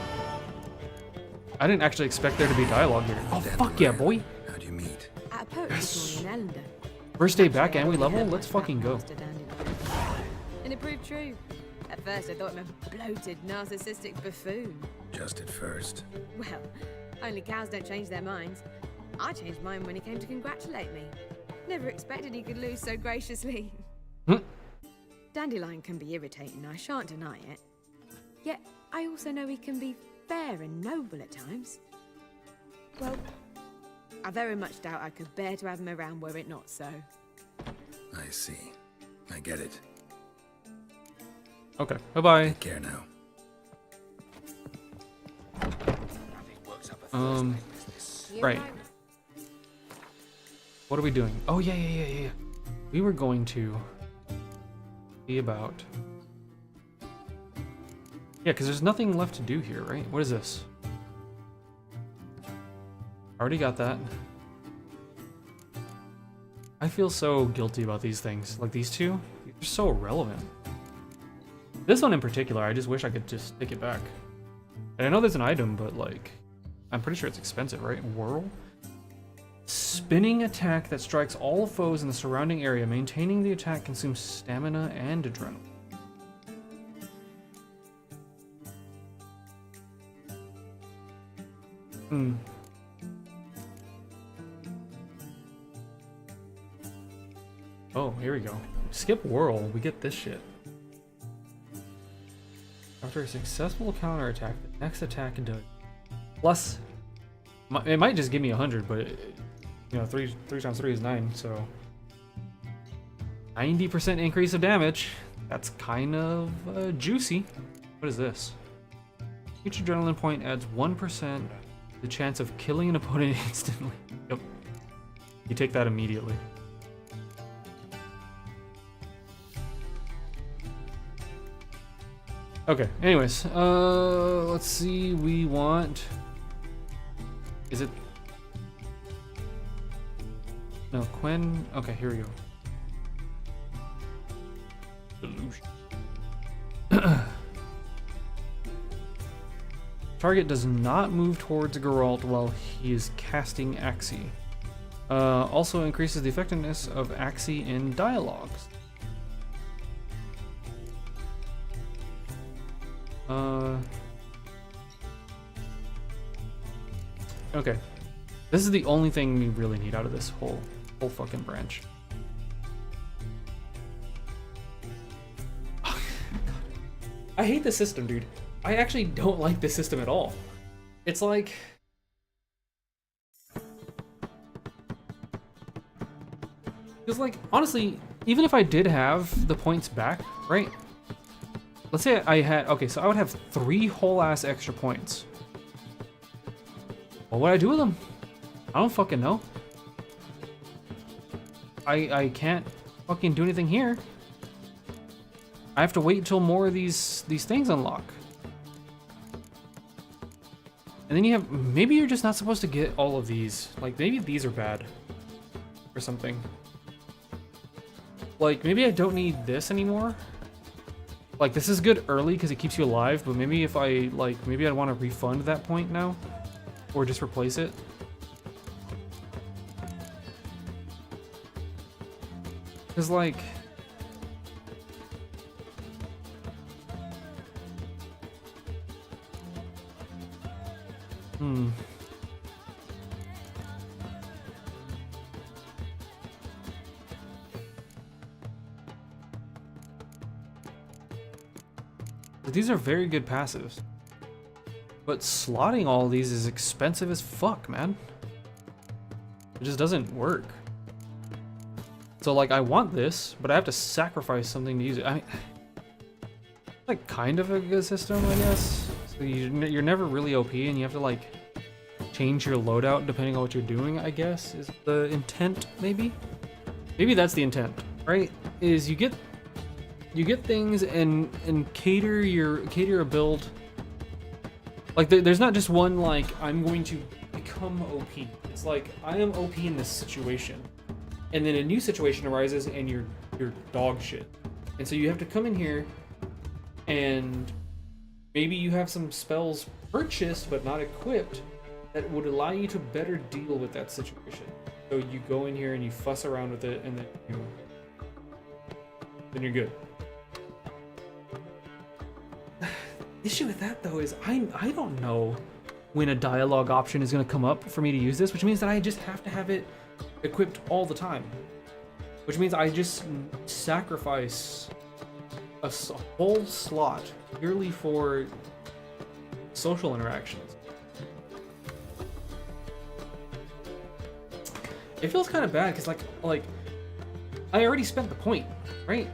I didn't actually expect there to be dialogue here. Oh, fuck yeah, boy. How'd you meet? At a poetry this morning in Ellendale. First day back and we level? Let's fucking go. And it proved true. At first I thought him a bloated, narcissistic buffoon. Just at first. Well, only cows don't change their minds. I changed mine when he came to congratulate me. Never expected he could lose so graciously. Dandelion can be irritating, I shan't deny it. Yet, I also know he can be fair and noble at times. Well, I very much doubt I could bear to have him around were it not so. I see. I get it. Okay, bye-bye. Take care now. Right. What are we doing? Oh, yeah. We were going to be about... Yeah, because there's nothing left to do here, right? What is this? Already got that. I feel so guilty about these things. Like these two, they're so irrelevant. This one in particular, I just wish I could just take it back. And I know there's an item, but like, I'm pretty sure it's expensive, right? Whirl? Spinning attack that strikes all foes in the surrounding area. Maintaining the attack consumes stamina and adrenaline. Oh, here we go. Skip whirl, we get this shit. After a successful counterattack, the next attack does plus. It might just give me 100, but you know, 3 times 3 is 9, so 90% increase of damage. That's kind of juicy. What is this? Each adrenaline point adds 1% the chance of killing an opponent instantly. Yep. You take that immediately. Okay, anyways, let's see, we want... Is it... No, Quen... Okay, here we go. Delusion. Target does not move towards Geralt while he is casting Axii. Also increases the effectiveness of Axii in dialogues. Okay. This is the only thing we really need out of this whole fucking branch. I hate this system, dude. I actually don't like this system at all. It's like... Because, like, honestly, even if I did have the points back, right? Let's say I had... Okay, so I would have 3 whole-ass extra points. What would I do with them? I don't fucking know. I can't fucking do anything here. I have to wait until more of these things unlock. And then you have... Maybe you're just not supposed to get all of these. Like, maybe these are bad. Or something. Like, maybe I don't need this anymore. Like, this is good early because it keeps you alive, but maybe if I, like, maybe I'd want to refund that point now. Or just replace it. Because, like... These are very good passives. But slotting all of these is expensive as fuck, man. It just doesn't work. So, like, I want this, but I have to sacrifice something to use it. I mean, like, kind of a good system, I guess. So you're never really OP, and you have to, like, change your loadout depending on what you're doing, I guess, is the intent, maybe? Maybe that's the intent, right? Is you get things and cater a build. Like, there's not just one, like, I'm going to become OP. It's like, I am OP in this situation. And then a new situation arises and you're dog shit. And so you have to come in here and maybe you have some spells purchased but not equipped that would allow you to better deal with that situation. So you go in here and you fuss around with it and then you're good. Issue with that though is I don't know when a dialogue option is going to come up for me to use this, which means that I just have to have it equipped all the time, which means I just sacrifice a whole slot purely for social interactions. It feels kind of bad because like I already spent the point, right?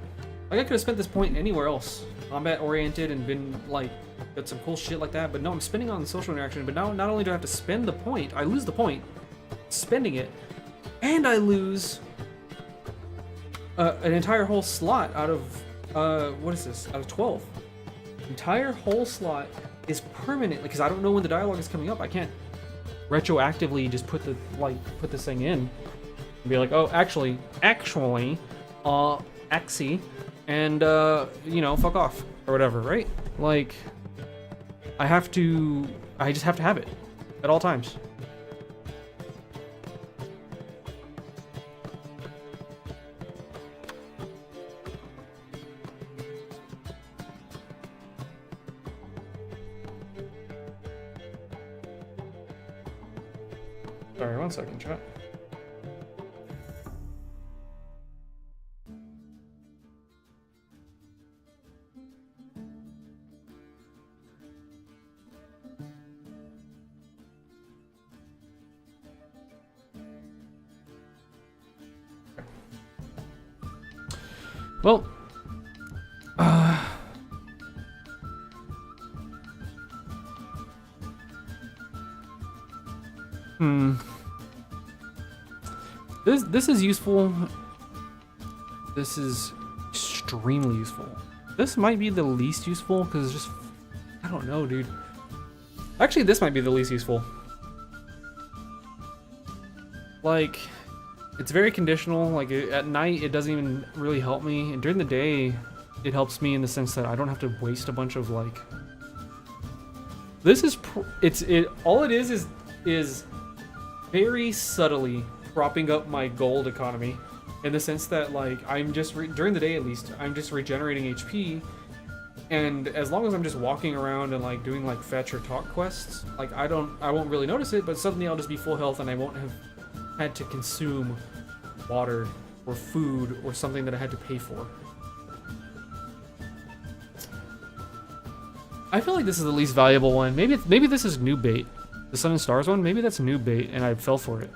Like I could have spent this point anywhere else, combat oriented, and been like got some cool shit like that. But no, I'm spending on the social interaction. But now not only do I have to spend the point, I lose the point spending it, and I lose an entire whole slot out of what is this? Out of 12. Entire whole slot is permanently because I don't know when the dialogue is coming up. I can't retroactively just put this thing in and be like, oh, actually, Axii, and you know, fuck off or whatever, right? Like, I just have to have it at all times. Sorry, 1 second, chat. Well, This is useful. This is extremely useful. This might be the least useful because it's just, I don't know, dude. Actually, this might be the least useful. Like, it's very conditional. Like, at night, it doesn't even really help me. And during the day, it helps me in the sense that I don't have to waste a bunch of, like, This is all it is very subtly propping up my gold economy, in the sense that like I'm just during the day at least I'm just regenerating HP, and as long as I'm just walking around and like doing like fetch or talk quests, like I won't really notice it, but suddenly I'll just be full health and I won't have had to consume water or food or something that I had to pay for. I feel like this is the least valuable one. Maybe this is new bait. The Sun and Stars one, maybe that's new bait and I fell for it.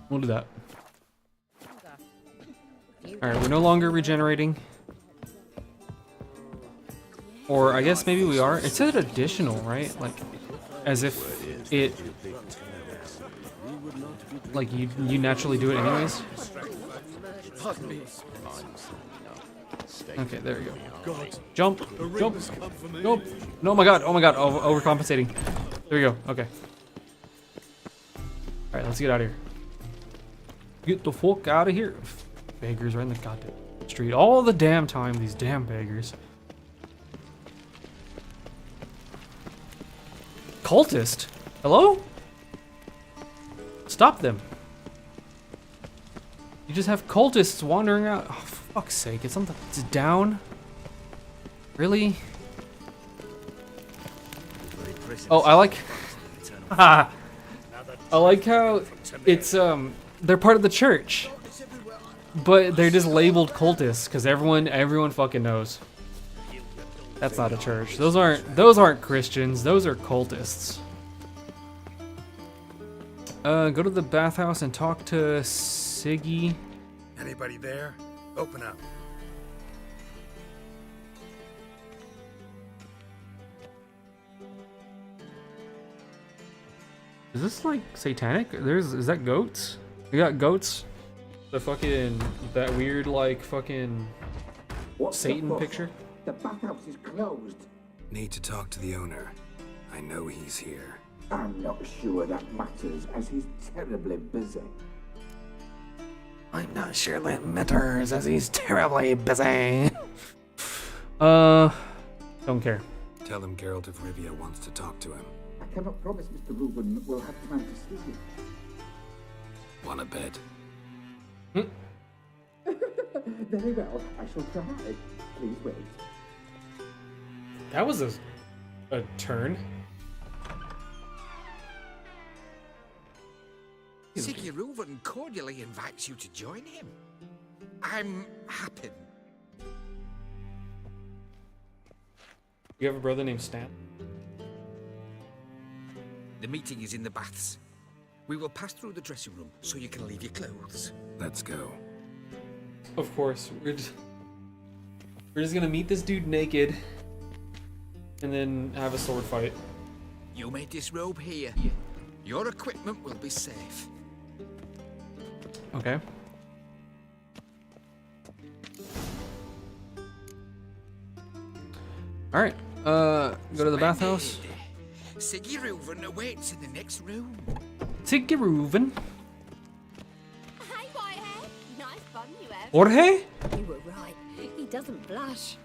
We'll do that. Alright, we're no longer regenerating. Or I guess maybe we are. It said additional, right? Like, as if it... Like, you naturally do it anyways? Okay, there we go. Jump! Jump! Jump! No, oh my god, overcompensating. There we go, okay. Alright, let's get out of here. Get the fuck out of here. Beggars right in the goddamn street. All the damn time, these damn beggars. Cultist? Hello? Stop them. You just have cultists wandering out. Oh, for fuck's sake, it's down? Really? Oh, I like... I like how it's, they're part of the church. But they're just labeled cultists, because everyone fucking knows. That's not a church. Those aren't Christians, those are cultists. Go to the bathhouse and talk to Siggy. Anybody there? Open up. Is this like satanic? Is that goats? We got goats. The fucking that weird like fucking Satan picture. The bathhouse is closed. Need to talk to the owner. I know he's here. I'm not sure that matters, as he's terribly busy. I'm not sure that matters, as he's terribly busy. Don't care. Tell him Geralt of Rivia wants to talk to him. I cannot promise Mr. Reuben will have time to see you. Wanna bet? Very well, I shall try. Please wait. That was a turn. Siggy Reuven cordially invites you to join him. I'm happy. You have a brother named Stan? The meeting is in the baths. We will pass through the dressing room so you can leave your clothes. Let's go. Of course, we're just gonna meet this dude naked and then have a sword fight. You made this robe here. Your equipment will be safe. Okay. Alright, go to the bathhouse. Siggy Reuven awaits in the next room. Siggy Reuven. Hey, Whitehead. Nice bun you have. Jorge? You were right. He doesn't blush.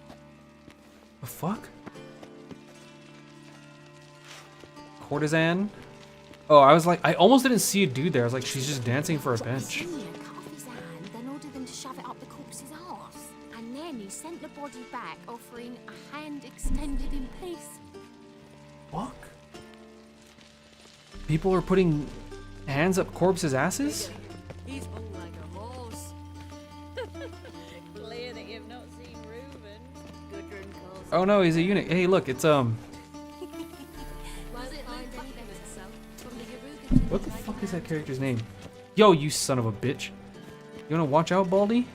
The fuck? Courtesan? Oh, I was like, I almost didn't see a dude there. I was like, she's just dancing for a bench. Cut off his hand, then ordered them to shove it up the corpse's arse. And then he sent the body back, offering a hand extended in peace. Fuck. People are putting hands up corpses' asses? He's more like a horse. Clear that you've not seen Reuben. Gudrun calls. Oh no, he's a eunuch. Hey, look, it's What the fuck is that character's name? Yo, you son of a bitch. You wanna watch out, Baldy?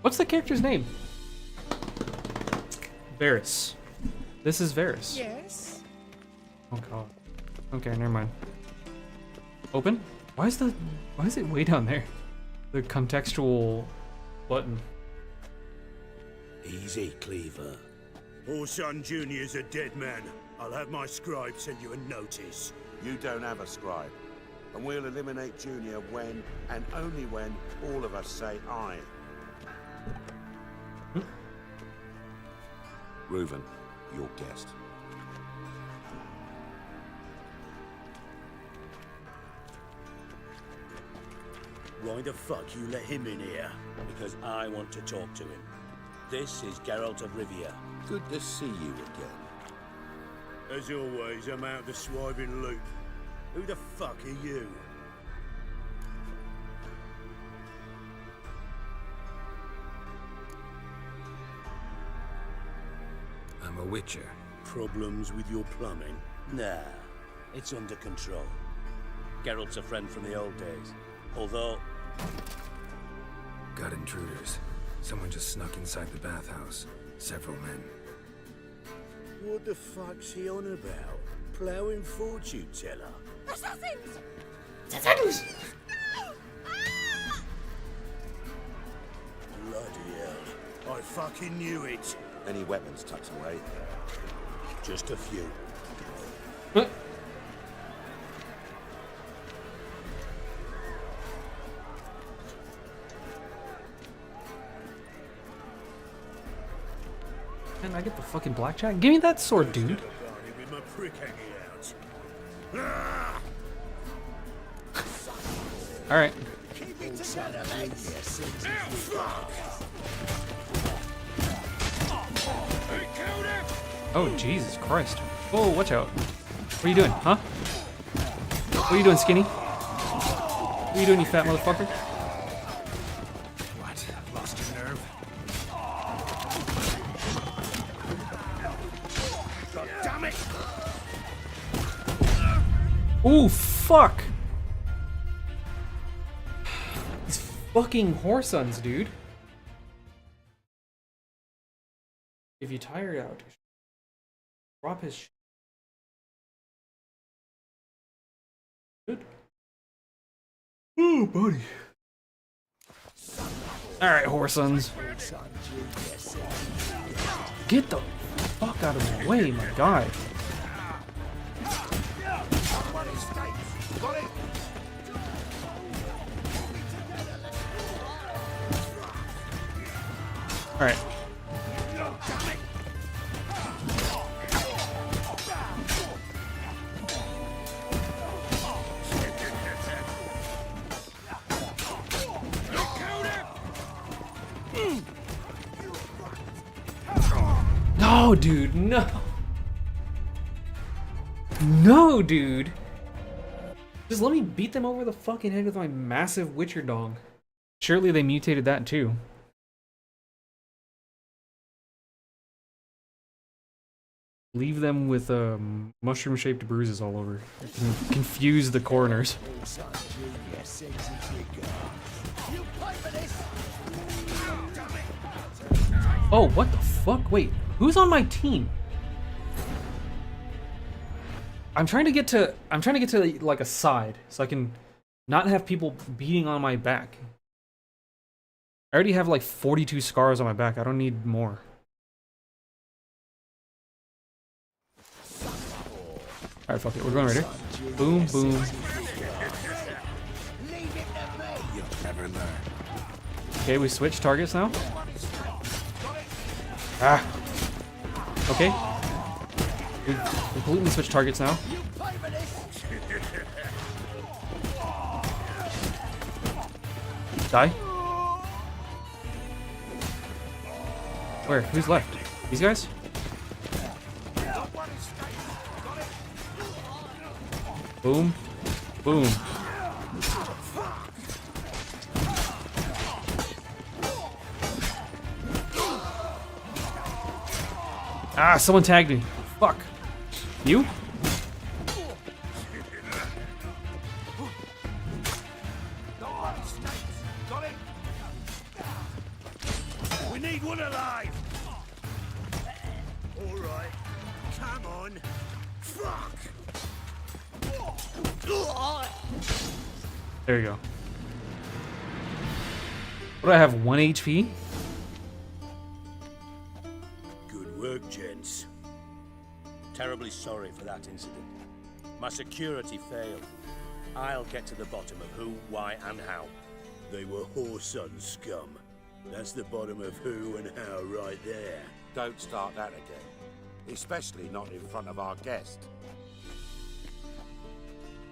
What's the character's name? Varys. This is Varys. Yes. Oh god. Okay, never mind. Open? Why is it way down there? The contextual button. Easy, Cleaver. Orson Jr.'s a dead man. I'll have my scribe send you a notice. You don't have a scribe. And we'll eliminate Junior when, and only when, all of us say aye. Reuven, your guest. Why the fuck you let him in here? Because I want to talk to him. This is Geralt of Rivia. Good to see you again. As always, I'm out the swiving loot. Who the fuck are you? I'm a witcher. Problems with your plumbing? Nah, it's under control. Geralt's a friend from the old days. Although... Got intruders. Someone just snuck inside the bathhouse. Several men. What the fuck's he on about? Plowing fortune teller? Assassins! Assassins! Bloody hell. I fucking knew it. Any weapons tucked away? Just a few. Can I get the fucking blackjack? Give me that sword, dude. With my prick hanging out. All right. Keep it together, mates. Oh, Jesus Christ. Whoa, watch out. What are you doing, huh? What are you doing, skinny? What are you doing, you fat motherfucker? What? Lost your nerve? God damn it! Ooh, fuck! These fucking whoresons, dude. If you tire out, drop his shit. Good. Ooh, buddy. Alright, whoresons. Get the fuck out of my way, my guy. Alright. No, dude, no. No, dude. Just let me beat them over the fucking head with my massive Witcher dong. Surely they mutated that too. Leave them with mushroom-shaped bruises all over. Confuse the coroners. Oh, what the fuck? Wait, who's on my team? I'm trying to get to like a side so I can not have people beating on my back. I already have like 42 scars on my back. I don't need more. Alright, fuck it. We're going right here. Boom, boom. You'll never learn. Okay, we switch targets now. Ah. Okay. We completely switch targets now. Die. Where? Who's left? These guys? Boom. Boom. Ah, someone tagged me. Fuck. You? We need one alive. All right, come on. Fuck. There you go. What do I have? 1 HP? Good work, gents. Terribly sorry for that incident. My security failed. I'll get to the bottom of who, why, and how. They were Whoreson scum. That's the bottom of who and how right there. Don't start that again. Especially not in front of our guest.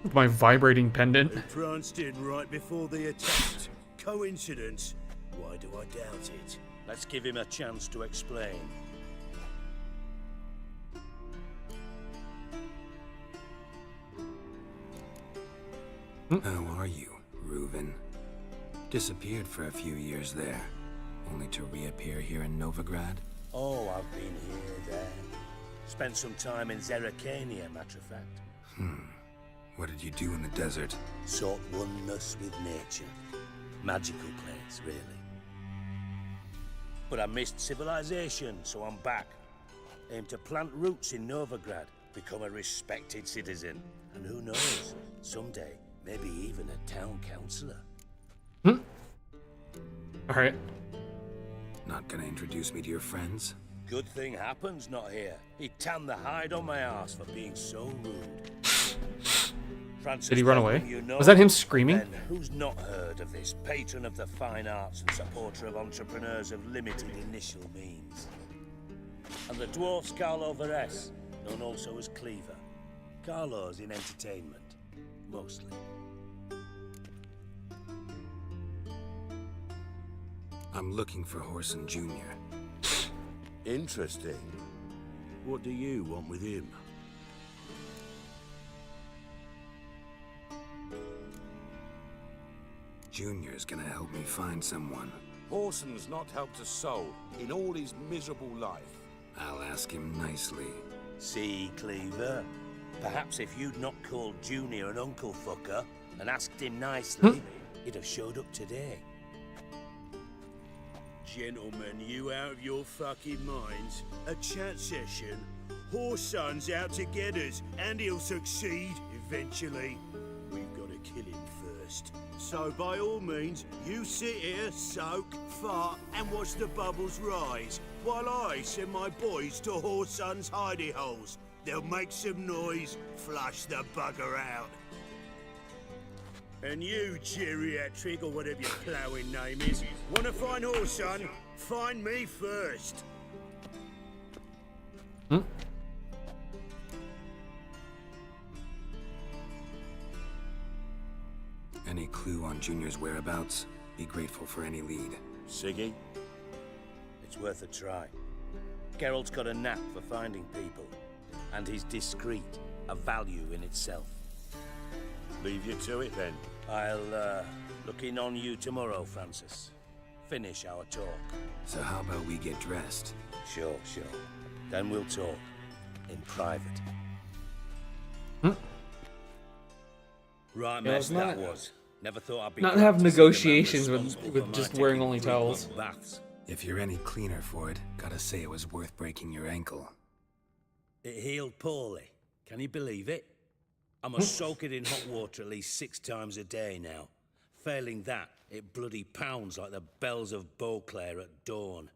With my vibrating pendant. They pranced in right before they attacked. Coincidence? Why do I doubt it? Let's give him a chance to explain. How are you, Reuven? Disappeared for a few years there, only to reappear here in Novigrad? Oh, I've been here, there. Spent some time in Zerrikania, matter of fact. What did you do in the desert? Sought oneness with nature. Magical place, really. But I missed civilization, so I'm back. Aim to plant roots in Novigrad, become a respected citizen. And who knows, someday, maybe even a town councillor. Alright. Not gonna introduce me to your friends? Good thing happens not here. He'd tan the hide on my ass for being so rude. Francis, Did he run away? You know, Was that him screaming? Ben, who's not heard of this patron of the fine arts and supporter of entrepreneurs of limited initial means? And the dwarf Carlo Veres, known also as Cleaver. Carlo's in entertainment, mostly. I'm looking for Whoreson Jr. Interesting. What do you want with him? Junior's gonna help me find someone. Whoreson's not helped a soul in all his miserable life. I'll ask him nicely. See, Cleaver? Perhaps if you'd not called Junior an uncle fucker and asked him nicely, he'd have showed up today. Gentlemen, you out of your fucking minds? A chat session? Whoreson's out to get us, and he'll succeed eventually. We've got to kill him first. So by all means, you sit here, soak, fart, and watch the bubbles rise, while I send my boys to Whoreson's hidey holes. They'll make some noise, flush the bugger out. And you, geriatric, or whatever your ploughing name is, wanna find Whoreson? Find me first. Any clue on Junior's whereabouts? Be grateful for any lead. Siggy? It's worth a try. Geralt's got a knack for finding people, and he's discreet, a value in itself. Leave you to it then. I'll look in on you tomorrow, Francis. Finish our talk. So how about we get dressed? Sure. Then we'll talk. In private. Right, Yeah, mess it's not- that was. Never thought I'd be Not glad have to see the man negotiations responsible with for my just wearing taking only 3 towels. blood baths. If you're any cleaner for it, gotta say it was worth breaking your ankle. It healed poorly. Can you believe it? I must soak it in hot water at least 6 times a day now. Failing that, it bloody pounds like the bells of Beauclair at dawn.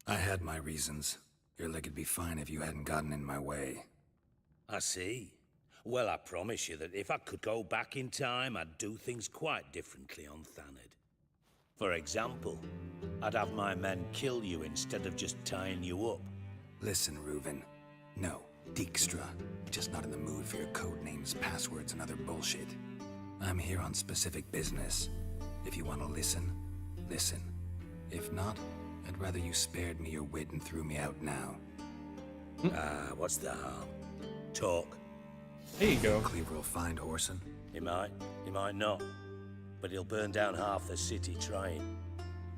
I had my reasons. Your leg'd be fine if you hadn't gotten in my way. I see. Well, I promise you that if I could go back in time, I'd do things quite differently on Thanedd. For example, I'd have my men kill you instead of just tying you up. Listen, Reuven. No, Dijkstra. Just not in the mood for your code names, passwords, and other bullshit. I'm here on specific business. If you want to listen, listen. If not, I'd rather you spared me your wit and threw me out now. What's the harm? Talk. There you go. Cleaver will find Whoreson. He might not. But he'll burn down half the city trying.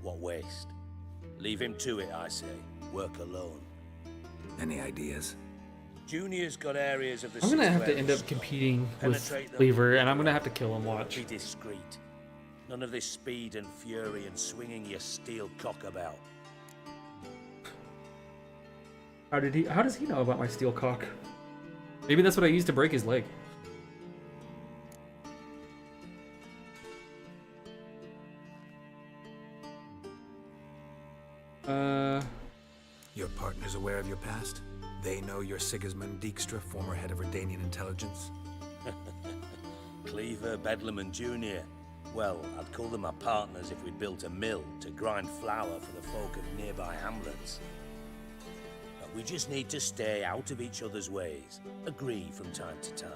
What waste. Leave him to it, I say. Work alone. Any ideas? Junior's got areas of the I'm gonna city have to where end he'll up competing penetrate with them. Cleaver, and I'm gonna have to kill him. Watch. Be discreet. None of this speed and fury and swinging your steel cock about. How does he know about my steel cock? Maybe that's what I used to break his leg. others aware of your past? They know you're Sigismund Dijkstra, former head of Redanian intelligence? Cleaver, Bedlam, and Junior. Well, I'd call them my partners if we'd built a mill to grind flour for the folk of nearby hamlets. But we just need to stay out of each other's ways, agree from time to time.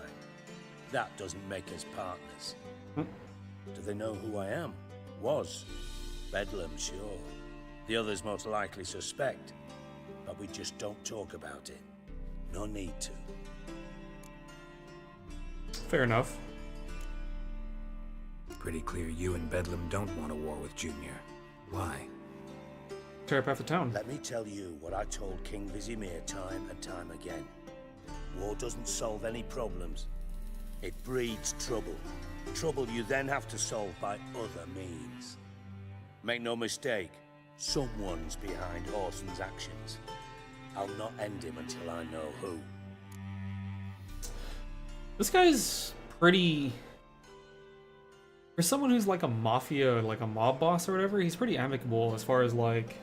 That doesn't make us partners. Do they know who I am? Was. Bedlam, sure. The others most likely suspect, but we just don't talk about it. No need to. Fair enough. Pretty clear you and Bedlam don't want a war with Junior. Why? Tear up half the town. Let me tell you what I told King Vizimir time and time again. War doesn't solve any problems. It breeds trouble. Trouble you then have to solve by other means. Make no mistake, someone's behind Horson's actions. I'll not end him until I know who. This guy's pretty... For someone who's like a mafia, like a mob boss or whatever, he's pretty amicable as far as like...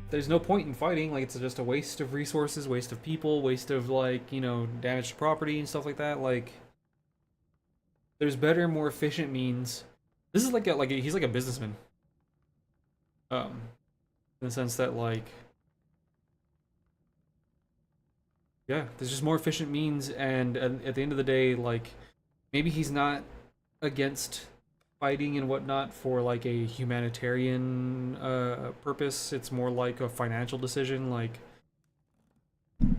There's no point in fighting, like it's just a waste of resources, waste of people, waste of like, you know, damage to property and stuff like that. Like, there's better, more efficient means. This is like he's like a businessman. In the sense that like... Yeah, there's just more efficient means, and at the end of the day, like, maybe he's not against fighting and whatnot for like a humanitarian purpose. It's more like a financial decision. Like,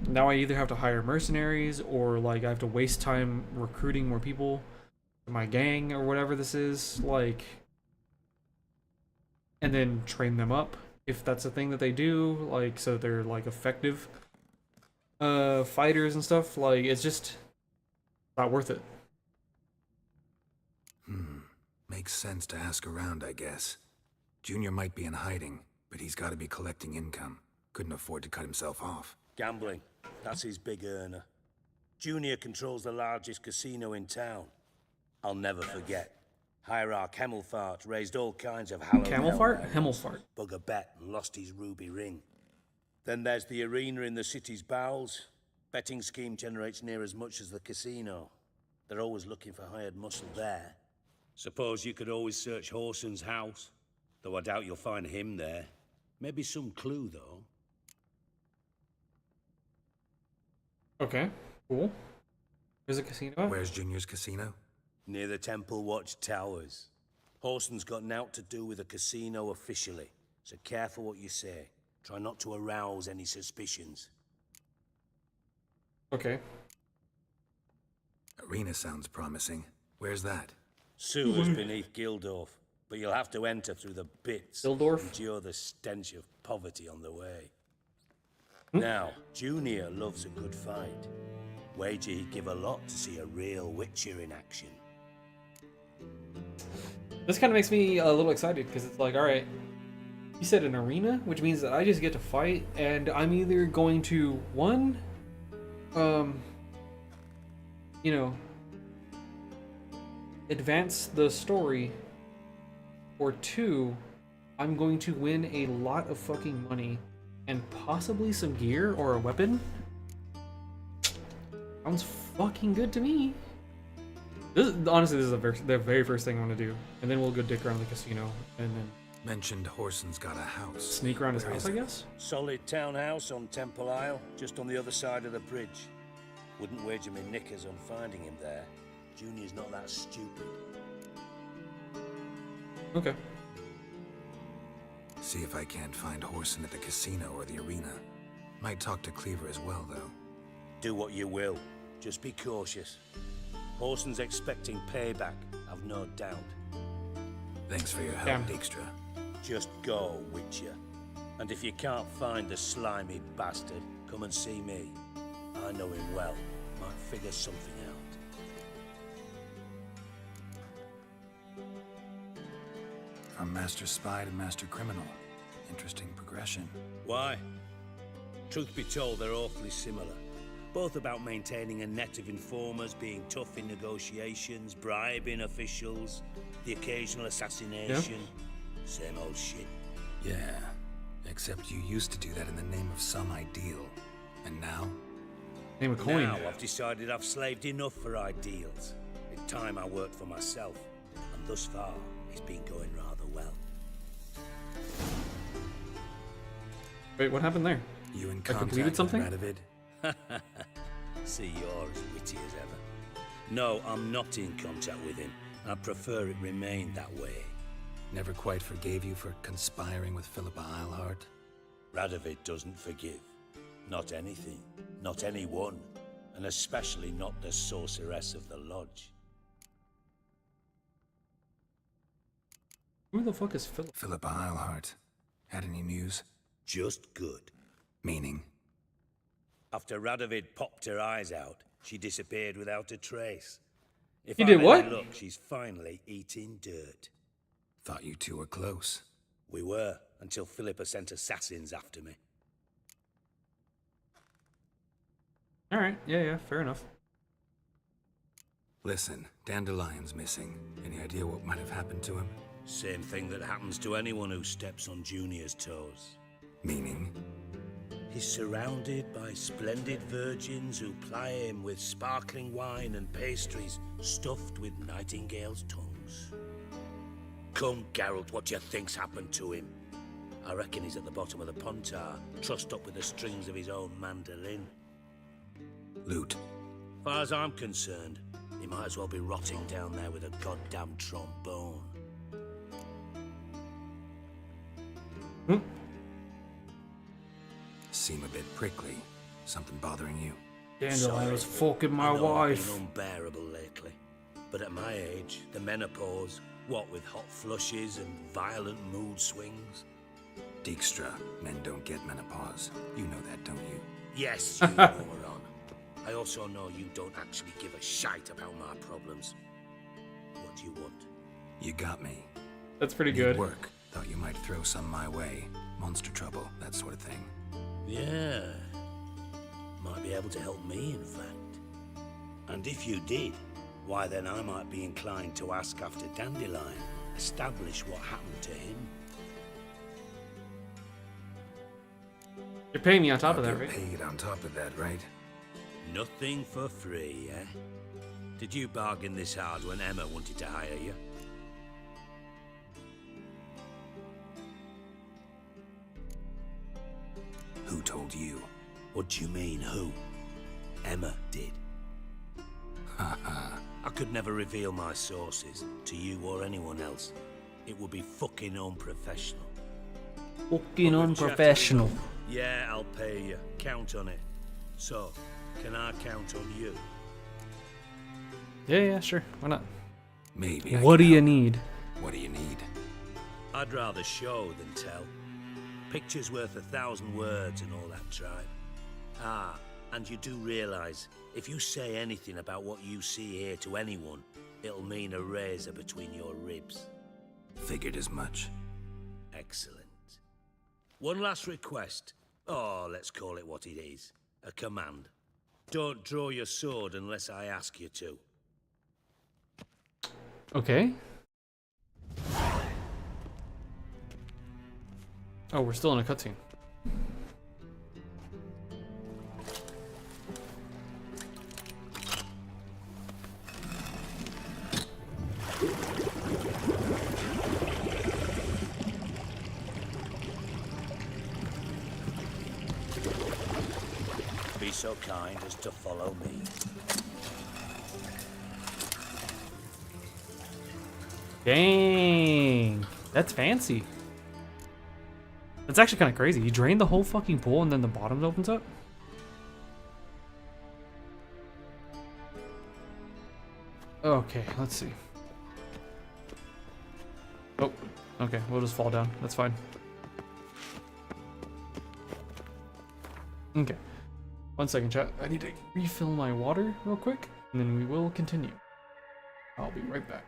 now I either have to hire mercenaries or like I have to waste time recruiting more people to my gang or whatever this is, like, and then train them up if that's a thing that they do, like, so they're like effective fighters and stuff. Like, it's just not worth it. Makes sense to ask around, I guess. Junior might be in hiding, but he's got to be collecting income. Couldn't afford to cut himself off. Gambling. That's his big earner. Junior controls the largest casino in town. I'll never forget. Hierarch Hemelfart raised all kinds of hallowed Camelfart? Hemelfart. Bug a bet and lost his ruby ring. Then there's the arena in the city's bowels. Betting scheme generates near as much as the casino. They're always looking for hired muscle there. Suppose you could always search Horson's house, though I doubt you'll find him there. Maybe some clue, though. Okay, cool. There's a casino. Where's Junior's casino? Near the Temple Watch Towers. Horson's got naught to do with the casino officially, so careful what you say. Try not to arouse any suspicions. Okay. Arena sounds promising. Where's that? Sewers beneath Gildorf, but you'll have to enter through the bits. Gildorf? Endure the stench of poverty on the way. Now, Junior loves a good fight. Wager he'd give a lot to see a real Witcher in action. This kind of makes me a little excited, because it's like, alright, you said an arena, which means that I just get to fight, and I'm either going to, one, you know, advance the story, or two, I'm going to win a lot of fucking money and possibly some gear or a weapon. Sounds fucking good to me. Honestly, this is the very first thing I want to do, and then we'll go dick around the casino, and then mentioned Horson's got a house. Sneak around his house, I guess. Solid townhouse on Temple Isle, just on the other side of the bridge. Wouldn't wager me knickers on finding him there. Junior's not that stupid. Okay. See if I can't find Horson at the casino or the arena. Might talk to Cleaver as well, though. Do what you will. Just be cautious. Horson's expecting payback, I've no doubt. Thanks for your help, Dijkstra. Just go, Witcher. And if you can't find the slimy bastard, come and see me. I know him well. Might figure something out. From Master Spy to Master Criminal. Interesting progression. Why? Truth be told, they're awfully similar. Both about maintaining a net of informers, being tough in negotiations, bribing officials, the occasional assassination. Same old shit. Yeah. Except you used to do that in the name of some ideal. And now? Name a coin. Now I've decided I've slaved enough for ideals. It's time I worked for myself, and thus far, it's been going rather well. Wait, what happened there? You in I completed something? Radovid? See, you're as witty as ever. No, I'm not in contact with him. I prefer it remained that way. Never quite forgave you for conspiring with Philippa Eilhart? Radovid doesn't forgive. Not anything. Not anyone. And especially not the sorceress of the lodge. Who the fuck is Philip? Philippa Eilhart. Had any news? Just good. Meaning? After Radovid popped her eyes out, she disappeared without a trace. If He I did let what? her look, she's finally eating dirt. Thought you two were close. We were, until Philippa sent assassins after me. Alright, yeah, fair enough. Listen, Dandelion's missing. Any idea what might have happened to him? Same thing that happens to anyone who steps on Junior's toes. Meaning? He's surrounded by splendid virgins who ply him with sparkling wine and pastries stuffed with nightingales' tongues. Come, Geralt, what do you think's happened to him? I reckon he's at the bottom of the Pontar, trussed up with the strings of his own mandolin. Loot. Far as I'm concerned, he might as well be rotting down there with a goddamn trombone. Seem a bit prickly. Something bothering you? Dandelion was fucking my I know I've wife. been unbearable lately. But at my age, the menopause, what with hot flushes and violent mood swings. Dijkstra, men don't get menopause. You know that, don't you? Yes, you moron. I also know you don't actually give a shite about my problems. What do you want? You got me. That's pretty Need good. work. Thought you might throw some my way. Monster trouble, that sort of thing. Yeah. Might be able to help me, in fact. And if you did, why then I might be inclined to ask after Dandelion, establish what happened to him. You're paying me on top of I'll that, get right? paid on top of that, right? Nothing for free, eh? Did you bargain this hard when Emma wanted to hire you? Who told you? What do you mean, who? Emma did. I could never reveal my sources to you or anyone else. It would be fucking unprofessional. Fucking unprofessional. Yeah, I'll pay you. Count on it. So, can I count on you? Yeah, sure. Why not? Maybe. What do you need? What do you need? I'd rather show than tell. Picture's worth 1,000 words and all that tribe. Ah, and you do realize, if you say anything about what you see here to anyone, it'll mean a razor between your ribs. Figured as much. Excellent. One last request. Oh, let's call it what it is. A command. Don't draw your sword unless I ask you to. Okay. Oh, we're still in a cutscene. Be so kind as to follow me. Dang. That's fancy. That's actually kind of crazy. You drain the whole fucking pool and then the bottom opens up? Okay, let's see. Oh, okay. We'll just fall down. That's fine. Okay. 1 second, chat. I need to refill my water real quick, and then we will continue. I'll be right back.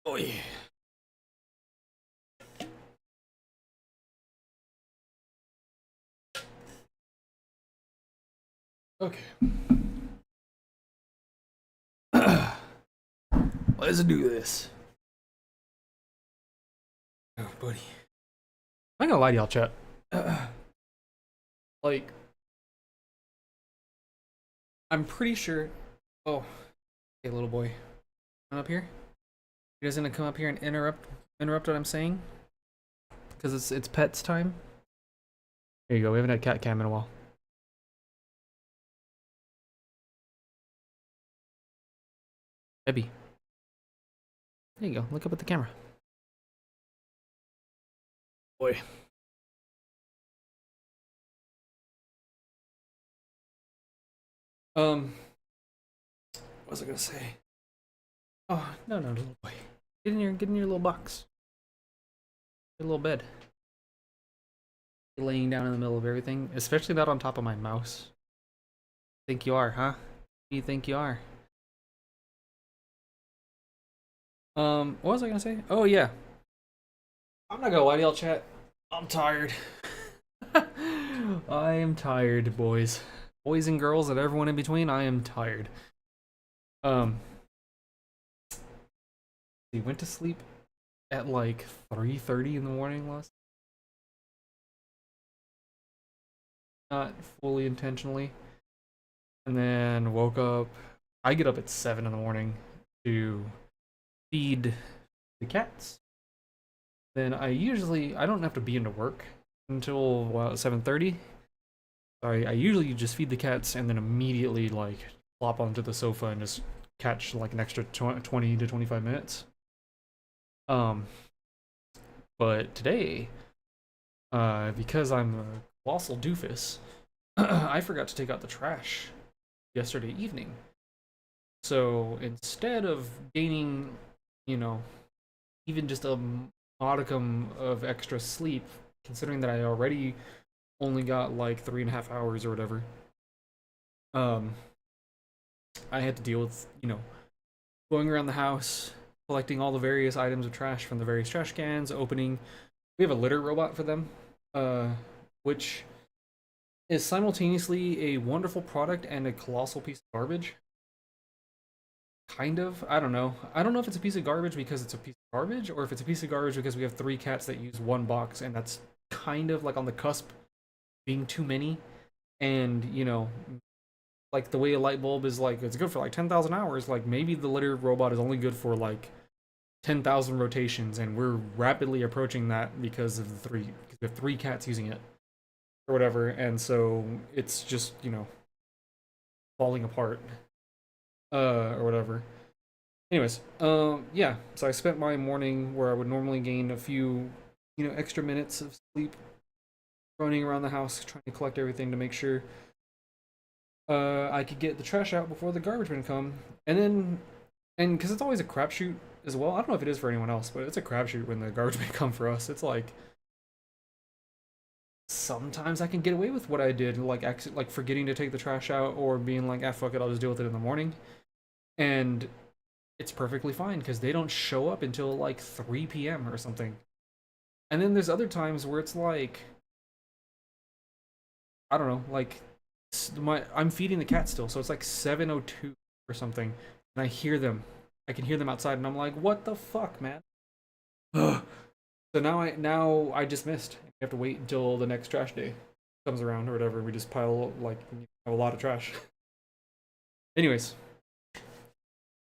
Oh yeah. Okay. Let's do this. Oh, buddy. I'm not gonna lie to y'all, chat. Like, I'm pretty sure. Oh, hey, little boy, come up here. You guys gonna come up here and interrupt what I'm saying? Because it's pets time. There you go. We haven't had cat cam in a while. Ebby. There you go. Look up at the camera. Boy. What was I gonna say? Oh, no, little boy. Get in your little box. Your little bed. You're laying down in the middle of everything, especially not on top of my mouse. Think you are, huh? Who do you think you are? What was I gonna say? Oh yeah. I'm not gonna lie to y'all, chat. I'm tired. I am tired, boys. Boys and girls and everyone in between, I am tired. We went to sleep at like 3:30 in the morning last night. Not fully intentionally. And then woke up. I get up at 7 in the morning to feed the cats. Then I don't have to be into work until 7:30. I usually just feed the cats and then immediately like flop onto the sofa and just catch like an extra 20 to 25 minutes. But today, because I'm a colossal doofus, I forgot to take out the trash yesterday evening. So instead of gaining, even just a modicum of extra sleep, considering that I already only got like 3.5 hours or whatever, I had to deal with, going around the house, collecting all the various items of trash from the various trash cans, opening. We have a litter robot for them, which is simultaneously a wonderful product and a colossal piece of garbage. Kind of. I don't know. I don't know if it's a piece of garbage because it's a piece of garbage, or if it's a piece of garbage because we have 3 cats that use 1 box, and that's kind of like on the cusp being too many. And, like the way a light bulb is like, it's good for like 10,000 hours, like maybe the litter robot is only good for like 10,000 rotations, and we're rapidly approaching that because of the 3, because we have 3 cats using it or whatever, and so it's just, falling apart or whatever. Anyways, yeah, so I spent my morning where I would normally gain a few, extra minutes of sleep running around the house trying to collect everything to make sure I could get the trash out before the garbage men come. And because it's always a crapshoot as well. I don't know if it is for anyone else, but it's a crapshoot when the garbage men come for us. It's like sometimes I can get away with what I did, like forgetting to take the trash out or being like, ah, fuck it, I'll just deal with it in the morning. And it's perfectly fine because they don't show up until like 3 p.m. or something. And then there's other times where it's like, I don't know, like I'm feeding the cat still, so it's like 7:02 or something, and I hear them. I can hear them outside, and I'm like, what the fuck, man? So now I just missed. We have to wait until the next trash day comes around or whatever. We just pile like a lot of trash. Anyways,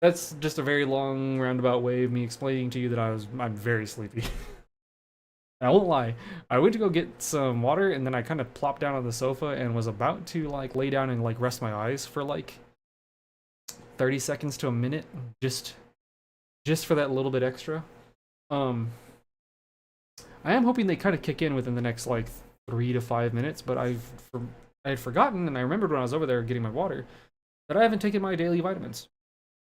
that's just a very long roundabout way of me explaining to you that I'm very sleepy. I won't lie. I went to go get some water, and then I kind of plopped down on the sofa and was about to like lay down and like rest my eyes for like 30 seconds to a minute, just for that little bit extra. I am hoping they kind of kick in within the next like 3 to 5 minutes, but I had forgotten, and I remembered when I was over there getting my water that I haven't taken my daily vitamins.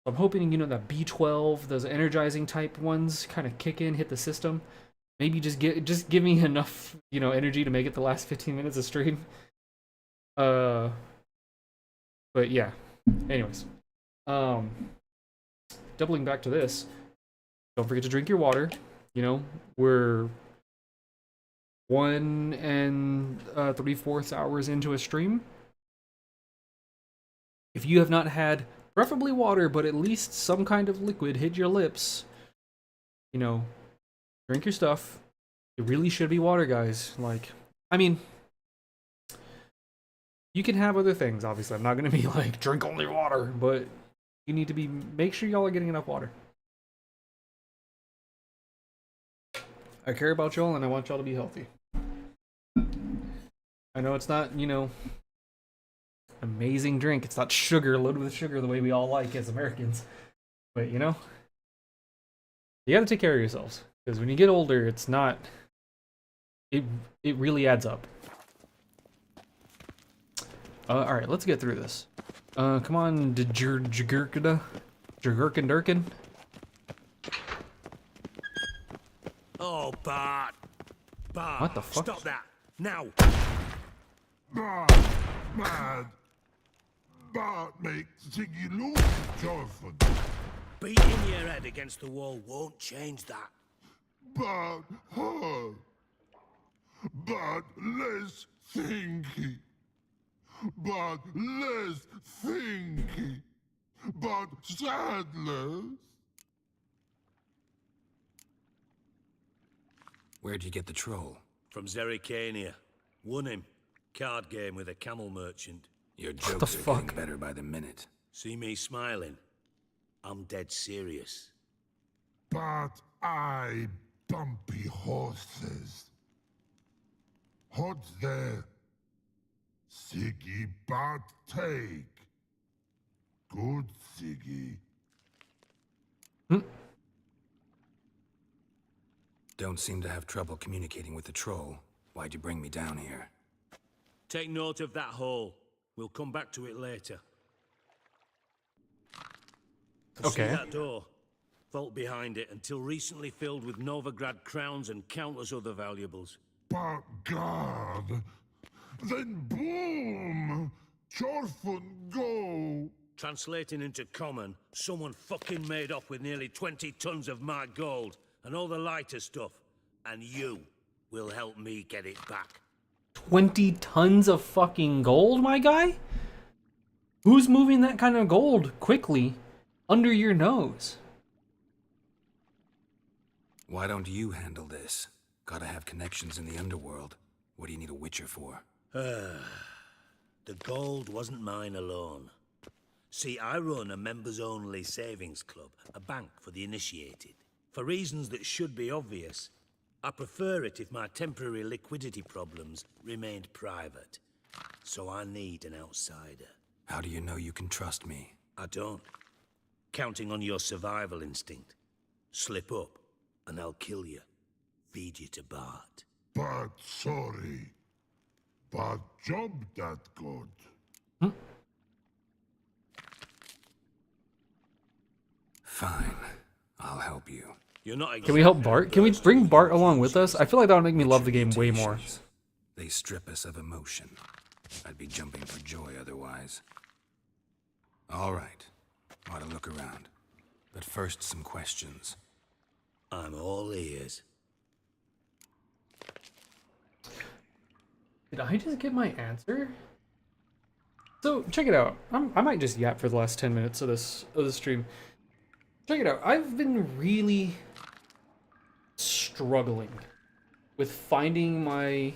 I'm hoping, that B12, those energizing type ones, kind of kick in, hit the system. Maybe just give me enough, energy to make it the last 15 minutes of stream. But yeah. Anyways, doubling back to this, Don't forget to drink your water. You know, we're 1 3/4 hours into a stream. If you have not had, preferably water, but at least some kind of liquid hit your lips, you know, drink your stuff. It really should be water, guys. Like, I mean, you can have other things, obviously. I'm not going to be like, drink only water, but you need to make sure y'all are getting enough water. I care about y'all and I want y'all to be healthy. I know it's not, you know, amazing drink. It's not sugar, loaded with sugar the way we all like as Americans. But, you know, you gotta take care of yourselves. Because when you get older, it's not... It really adds up. Alright, let's get through this. Come on, Jagurkin Durkin. Oh, Bart. Bart. What the fuck? Stop that. Now. Mad. Bart makes Ziggy lose Jorfin. Beating your head against the wall won't change that. Bart hard. Bart less thinky. Bart less thinky. Bart sadless. Where'd you get the troll? From Zerrikania. Won him. Card game with a camel merchant. Your jokes are getting better by the minute. See me smiling? I'm dead serious. But I bumpy horses. What's there? Siggy Bart take. Good Siggy. Don't seem to have trouble communicating with the troll. Why'd you bring me down here? Take note of that hole. We'll come back to it later. Okay. See that door? Vault behind it, until recently filled with Novigrad crowns and countless other valuables. But God, then boom! Jorfun go! Translating into common, someone fucking made off with nearly 20 tons of my gold, and all the lighter stuff. And you will help me get it back. 20 tons of fucking gold, my guy? Who's moving that kind of gold quickly under your nose? Why don't you handle this? Gotta have connections in the underworld. What do you need a Witcher for? The gold wasn't mine alone. See, I run a members-only savings club, a bank for the initiated. For reasons that should be obvious, I prefer it if my temporary liquidity problems remained private. So I need an outsider. How do you know you can trust me? I don't. Counting on your survival instinct. Slip up, and I'll kill you. Feed you to Bart. But sorry. But job that good. Fine. I'll help you. You're not Can we help Bart? Can we bring Bart along with us? I feel like that would make me love the game way more. They strip us of emotion. I'd be jumping for joy otherwise. All right. Ought to look around. But first, some questions. I'm all ears. Did I just get my answer? So, check it out. I might just yap for the last 10 minutes of this stream. Check it out. I've been really struggling with finding my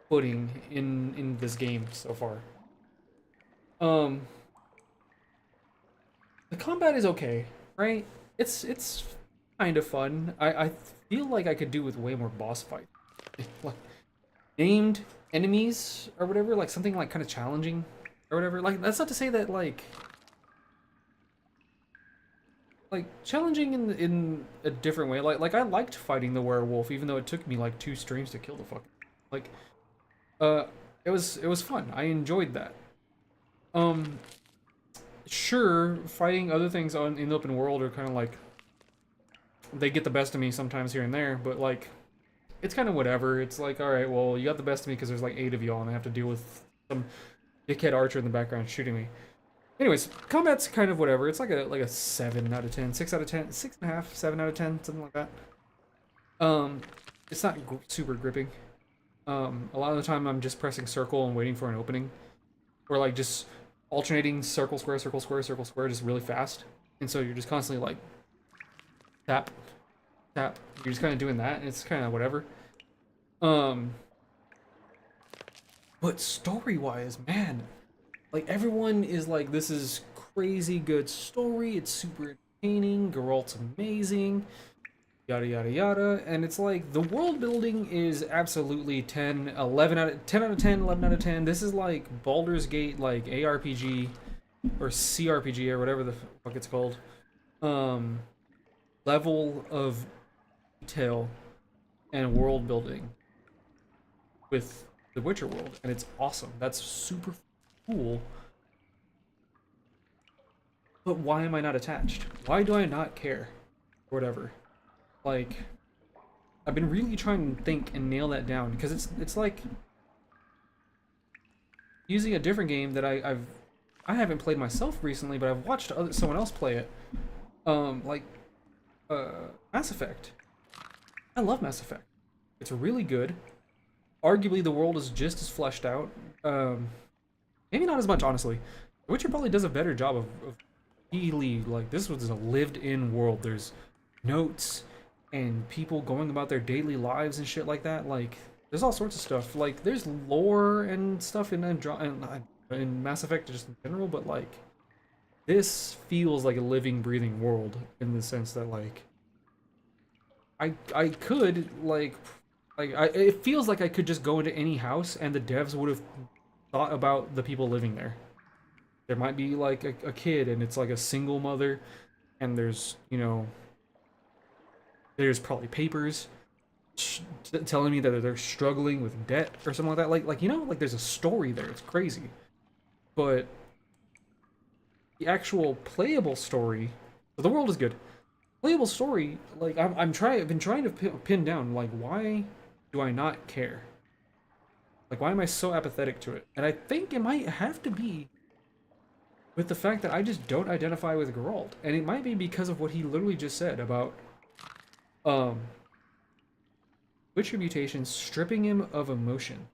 footing in this game so far. The combat is okay, right? It's kind of fun. I feel like I could do with way more boss fight. Like named enemies or whatever, like something like kind of challenging or whatever. Like that's not to say that like challenging in a different way. Like I liked fighting the werewolf, even though it took me like 2 streams to kill the fucker. Like, it was fun. I enjoyed that. Sure, fighting other things in the open world are kind of like they get the best of me sometimes here and there, but like it's kind of whatever. It's like, all right, well, you got the best of me because there's like 8 of y'all, and I have to deal with some dickhead archer in the background shooting me. Anyways, combat's kind of whatever. It's like a 7 out of 10, 6 out of 10, 6.5, 7 out of 10, something like that. It's not super gripping. A lot of the time I'm just pressing circle and waiting for an opening, or like just alternating circle, square, circle, square, circle, square, just really fast. And so you're just constantly like tap, tap. You're just kind of doing that, and it's kind of whatever. But story-wise, man, like everyone is like, this is crazy good story. It's super entertaining. Geralt's amazing. Yada yada yada. And it's like the world building is absolutely 10 out of 10, 11 out of 10. This is like Baldur's Gate, like ARPG or CRPG or whatever the fuck it's called. Level of detail and world building with the Witcher world, and it's awesome. That's super cool. But why am I not attached? Why do I not care? Or whatever. Like, I've been really trying to think and nail that down, because it's like using a different game that I haven't played myself recently, but I've watched someone else play it. Mass Effect. I love Mass Effect. It's really good. Arguably, the world is just as fleshed out. Maybe not as much, honestly. The Witcher probably does a better job of really, like, this was a lived-in world. There's notes and people going about their daily lives and shit like that. Like, there's all sorts of stuff. Like, there's lore and stuff in Mass Effect just in general, but, like, this feels like a living, breathing world in the sense that, like, I could, it feels like I could just go into any house and the devs would have thought about the people living there. There might be like a kid and it's like a single mother, and there's, you know, there's probably papers telling me that they're struggling with debt or something like that. Like you know, like there's a story there. It's crazy. But the actual playable story, the world is good. Playable story, like I've been trying to pin down, like, why do I not care? Like, why am I so apathetic to it? And I think it might have to be with the fact that I just don't identify with Geralt. And it might be because of what he literally just said about Witcher mutations stripping him of emotion.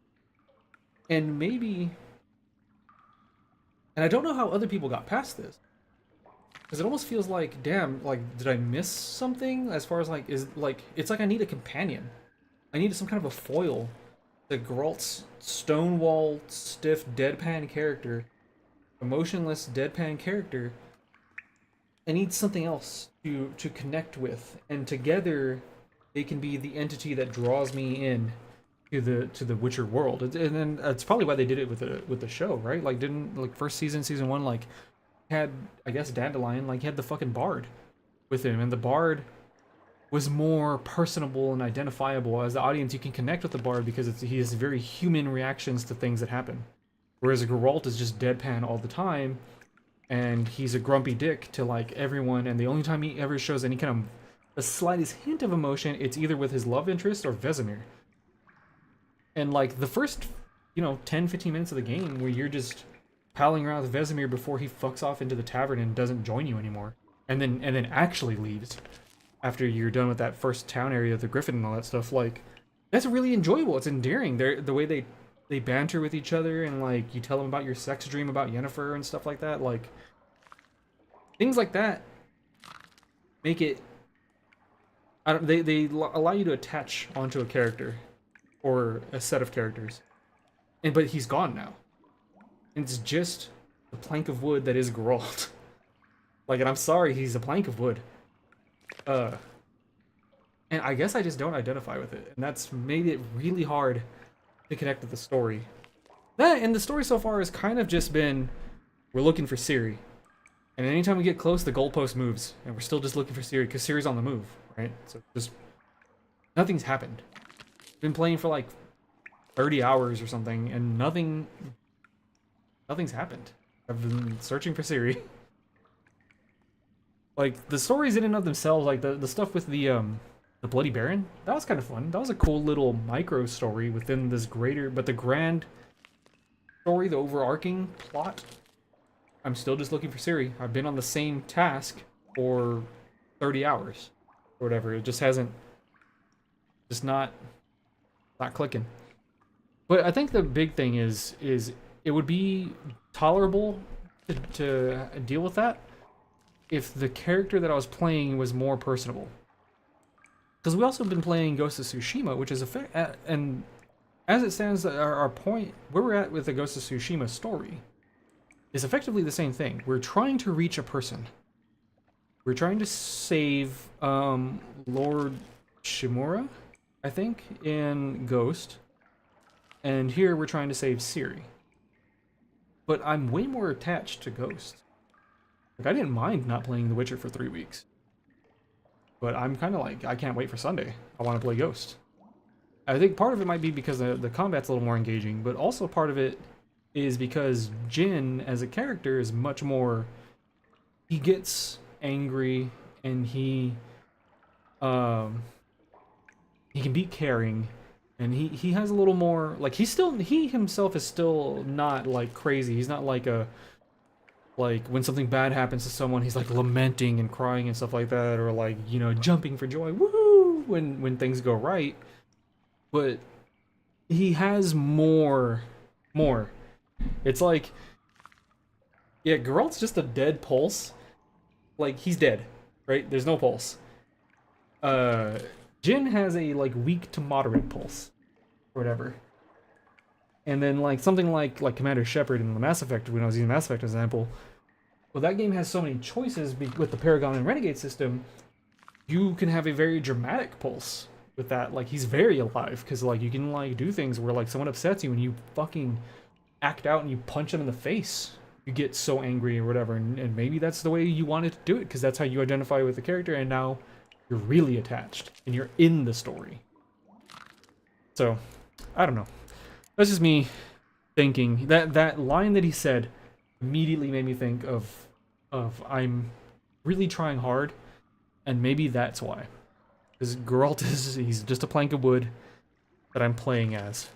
And maybe, and I don't know how other people got past this, because it almost feels like, damn, like, did I miss something as far as, like, it's like I need a companion. I need some kind of a foil. The Geralt's stonewall, stiff, deadpan character, emotionless, deadpan character. I need something else to connect with, and together they can be the entity that draws me in to the Witcher world. And then that's probably why they did it with the show, right? Like, didn't, like, first season 1, like, had, I guess, Dandelion, like, he had the fucking bard with him, and the bard was more personable and identifiable. As the audience, you can connect with the bard because he has very human reactions to things that happen, whereas Geralt is just deadpan all the time, and he's a grumpy dick to, like, everyone, and the only time he ever shows any kind of the slightest hint of emotion, it's either with his love interest or Vesemir. And, like, the first, you know, 10-15 minutes of the game where you're just palling around with Vesemir before he fucks off into the tavern and doesn't join you anymore, and then actually leaves after you're done with that first town area, the Griffin and all that stuff, like, that's really enjoyable. It's endearing. The way they banter with each other, and, like, you tell them about your sex dream about Yennefer and stuff like that, like, things like that make it, they allow you to attach onto a character or a set of characters, but he's gone now. It's just the plank of wood that is Geralt. Like, and I'm sorry, he's a plank of wood. And I guess I just don't identify with it, and that's made it really hard to connect with the story. And the story so far has kind of just been, we're looking for Ciri. And anytime we get close, the goalpost moves, and we're still just looking for Ciri, because Ciri's on the move, right? So just, nothing's happened. Been playing for like 30 hours or something, and nothing's happened. I've been searching for Ciri. Like, the stories in and of themselves, like the stuff with the Bloody Baron, that was kind of fun. That was a cool little micro story within this greater, but the grand story, the overarching plot, I'm still just looking for Ciri. I've been on the same task for 30 hours or whatever. It just hasn't, just not clicking. But I think the big thing is it would be tolerable to deal with that if the character that I was playing was more personable. Because we also been playing Ghost of Tsushima, which is and as it stands, our point where we're at with the Ghost of Tsushima story is effectively the same thing. We're trying to reach a person. We're trying to save Lord Shimura, I think, in Ghost. And here we're trying to save Ciri. But I'm way more attached to Ghost. Like, I didn't mind not playing The Witcher for 3 weeks. But I'm kind of like, I can't wait for Sunday. I want to play Ghost. I think part of it might be because the combat's a little more engaging, but also part of it is because Jin, as a character, is much more... He gets angry, and he can be caring, and he has a little more... Like, he himself is still not, like, crazy. He's not like a... Like, when something bad happens to someone, he's, like, lamenting and crying and stuff like that, or, like, you know, jumping for joy, woohoo, when things go right. But he has more. It's like, yeah, Geralt's just a dead pulse. Like, he's dead, right? There's no pulse. Jin has a, like, weak to moderate pulse, or whatever. And then, like, something like Commander Shepard in the Mass Effect, when I was using Mass Effect as an example, well, that game has so many choices with the Paragon and Renegade system, you can have a very dramatic pulse with that. Like, he's very alive, because, like, you can, like, do things where, like, someone upsets you and you fucking act out and you punch them in the face. You get so angry or whatever, and maybe that's the way you wanted to do it, because that's how you identify with the character, and now you're really attached, and you're in the story. So, I don't know. That's just me thinking. That line that he said immediately made me think of I'm really trying hard, and maybe that's why. Because Geralt he's just a plank of wood that I'm playing as.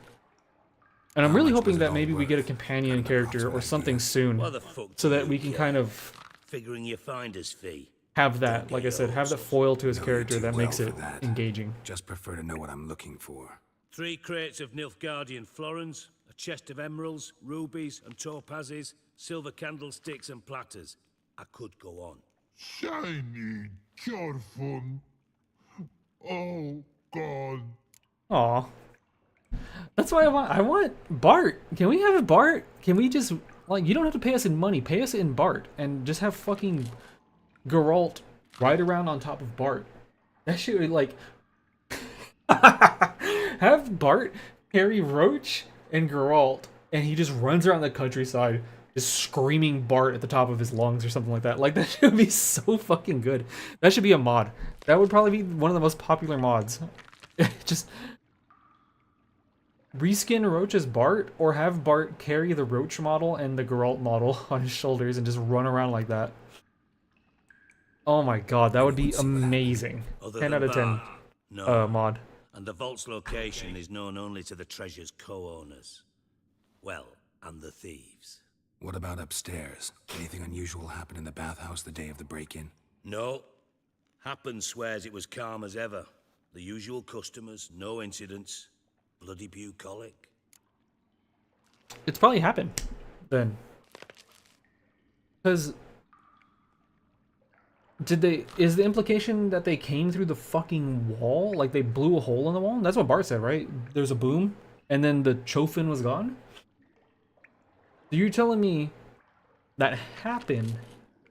And I'm really hoping that maybe we get a companion character or something soon, so that we can kind of figuring your finder's fee. Have that, like I said, have the foil to his character that makes it engaging. Just prefer to know what I'm looking for. 3 crates of Nilfgaardian florins, a chest of emeralds, rubies and topazes, silver candlesticks and platters. I could go on. Shiny Jorfun. Oh, God. Aw. That's why I want Bart. Can we have a Bart? Can we just, like, you don't have to pay us in money. Pay us in Bart. And just have fucking Geralt ride around on top of Bart. That shit would, like... Have Bart carry Roach and Geralt, and he just runs around the countryside, just screaming Bart at the top of his lungs or something like that. Like, that should be so fucking good. That should be a mod. That would probably be one of the most popular mods. Just reskin Roach as Bart, or have Bart carry the Roach model and the Geralt model on his shoulders and just run around like that. Oh my god, that would be amazing. 10 out of 10 mod. And the vault's location is known only to the treasure's co-owners. Well, and the thieves. What about upstairs? Anything unusual happen in the bathhouse the day of the break-in? No. Happen swears it was calm as ever. The usual customers, no incidents. Bloody bucolic. It's probably happened, then. Because... is the implication that they came through the fucking wall? Like, they blew a hole in the wall? That's what Bart said, right? There's a boom, and then the Chofin was gone? So you're telling me that happened...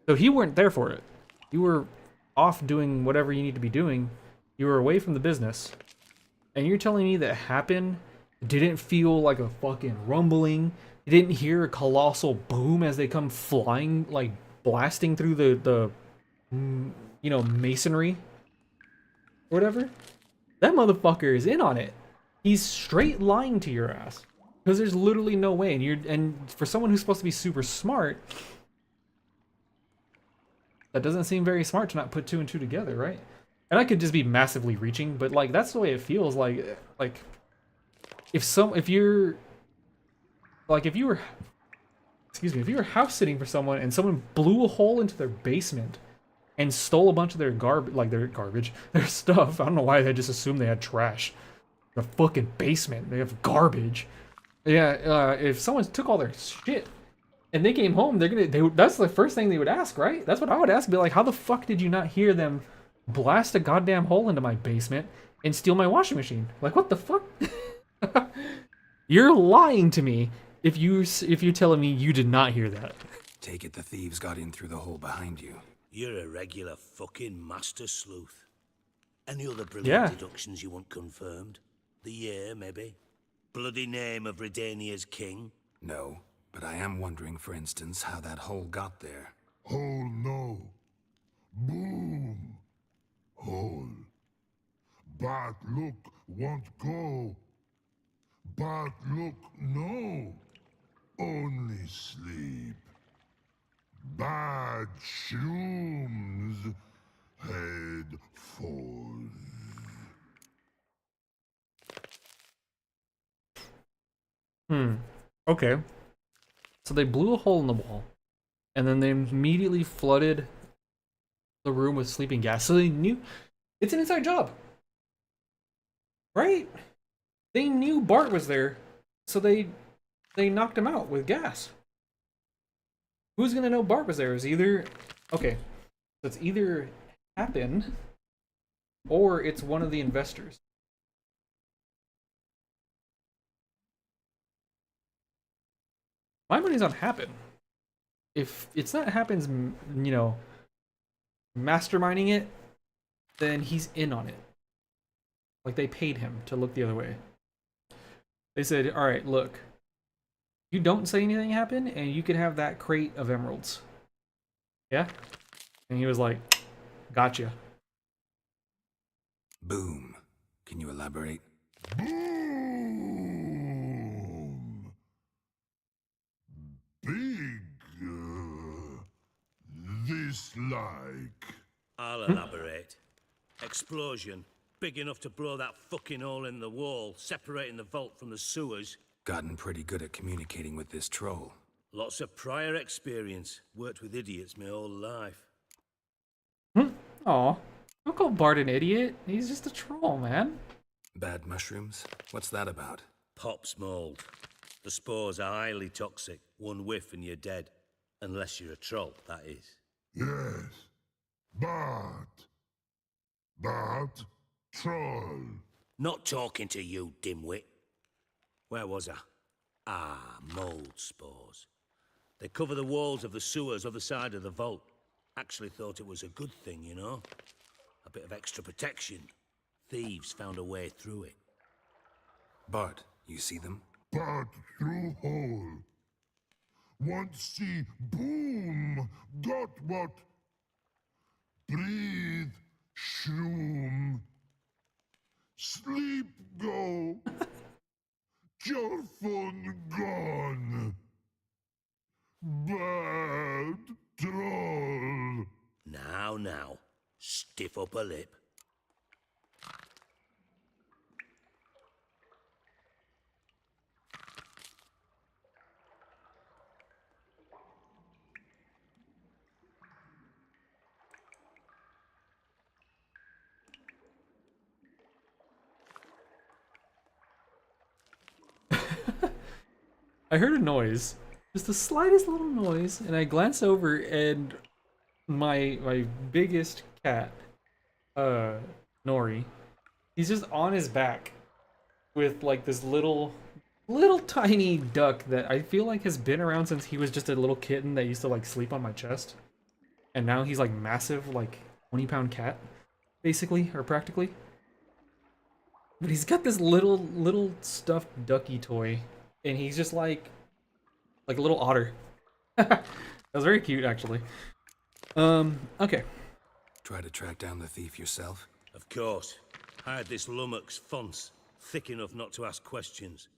So he weren't there for it. You were off doing whatever you need to be doing. You were away from the business. And you're telling me that happened didn't feel like a fucking rumbling? You didn't hear a colossal boom as they come flying, like, blasting through the you know, masonry or whatever? That motherfucker is in on it. He's straight lying to your ass, because there's literally no way. And for someone who's supposed to be super smart, that doesn't seem very smart to not put 2 and 2 together, right? And I could just be massively reaching, but, like, that's the way it feels. Like if you were excuse me, if you were house sitting for someone and someone blew a hole into their basement and stole a bunch of their their stuff. I don't know why they just assumed they had trash. The fucking basement, they have garbage. Yeah, if someone took all their shit and they came home, that's the first thing they would ask, right? That's what I would ask. Be like, how the fuck did you not hear them blast a goddamn hole into my basement and steal my washing machine? Like, what the fuck? You're lying to me if you're telling me you did not hear that. Take it the thieves got in through the hole behind you. You're a regular fucking master sleuth. Any other brilliant deductions you want confirmed? The year, maybe? Bloody name of Redania's king? No, but I am wondering, for instance, how that hole got there. Hole no. Boom. Hole. Bad look won't go. Bad look no. Only sleep. Bad shrooms. Head falls. Okay. So they blew a hole in the wall, and then they immediately flooded the room with sleeping gas. So they knew it's an inside job, right? They knew Bart was there, so they knocked him out with gas. Who's gonna know Bart was there? It was either so it's either Happen or it's one of the investors. My money's on Happen. If it's not Happen's, masterminding it, then he's in on it. Like, they paid him to look the other way. They said, all right, look, you don't say anything happened, and you can have that crate of emeralds. Yeah? And he was like, gotcha. Boom. Can you elaborate? Boom. Big. This like. I'll elaborate. Explosion. Big enough to blow that fucking hole in the wall, separating the vault from the sewers. Gotten pretty good at communicating with this troll. Lots of prior experience. Worked with idiots my whole life. Aw. Don't call Bart an idiot. He's just a troll, man. Bad mushrooms? What's that about? Pops mold. The spores are highly toxic. One whiff and you're dead. Unless you're a troll, that is. Yes. But troll. Not talking to you, dimwit. Where was I? Ah, mold spores. They cover the walls of the sewers other side of the vault. Actually thought it was a good thing, you know? A bit of extra protection. Thieves found a way through it. Bart, you see them? Bart through hole. Want see boom. Got what? Breathe. Shroom. Sleep go. Your phone gone. Bad troll. Now. Stiff upper lip. I heard a noise, just the slightest little noise, and I glance over, and my biggest cat, Nori, he's just on his back with like this little tiny duck that I feel like has been around since he was just a little kitten that used to like sleep on my chest, and now he's like massive, like 20-pound cat, basically or practically. But he's got this little stuffed ducky toy. And he's just like a little otter. That was very cute, actually. Okay. Try to track down the thief yourself? Of course. I had this lummox Fons, thick enough not to ask questions.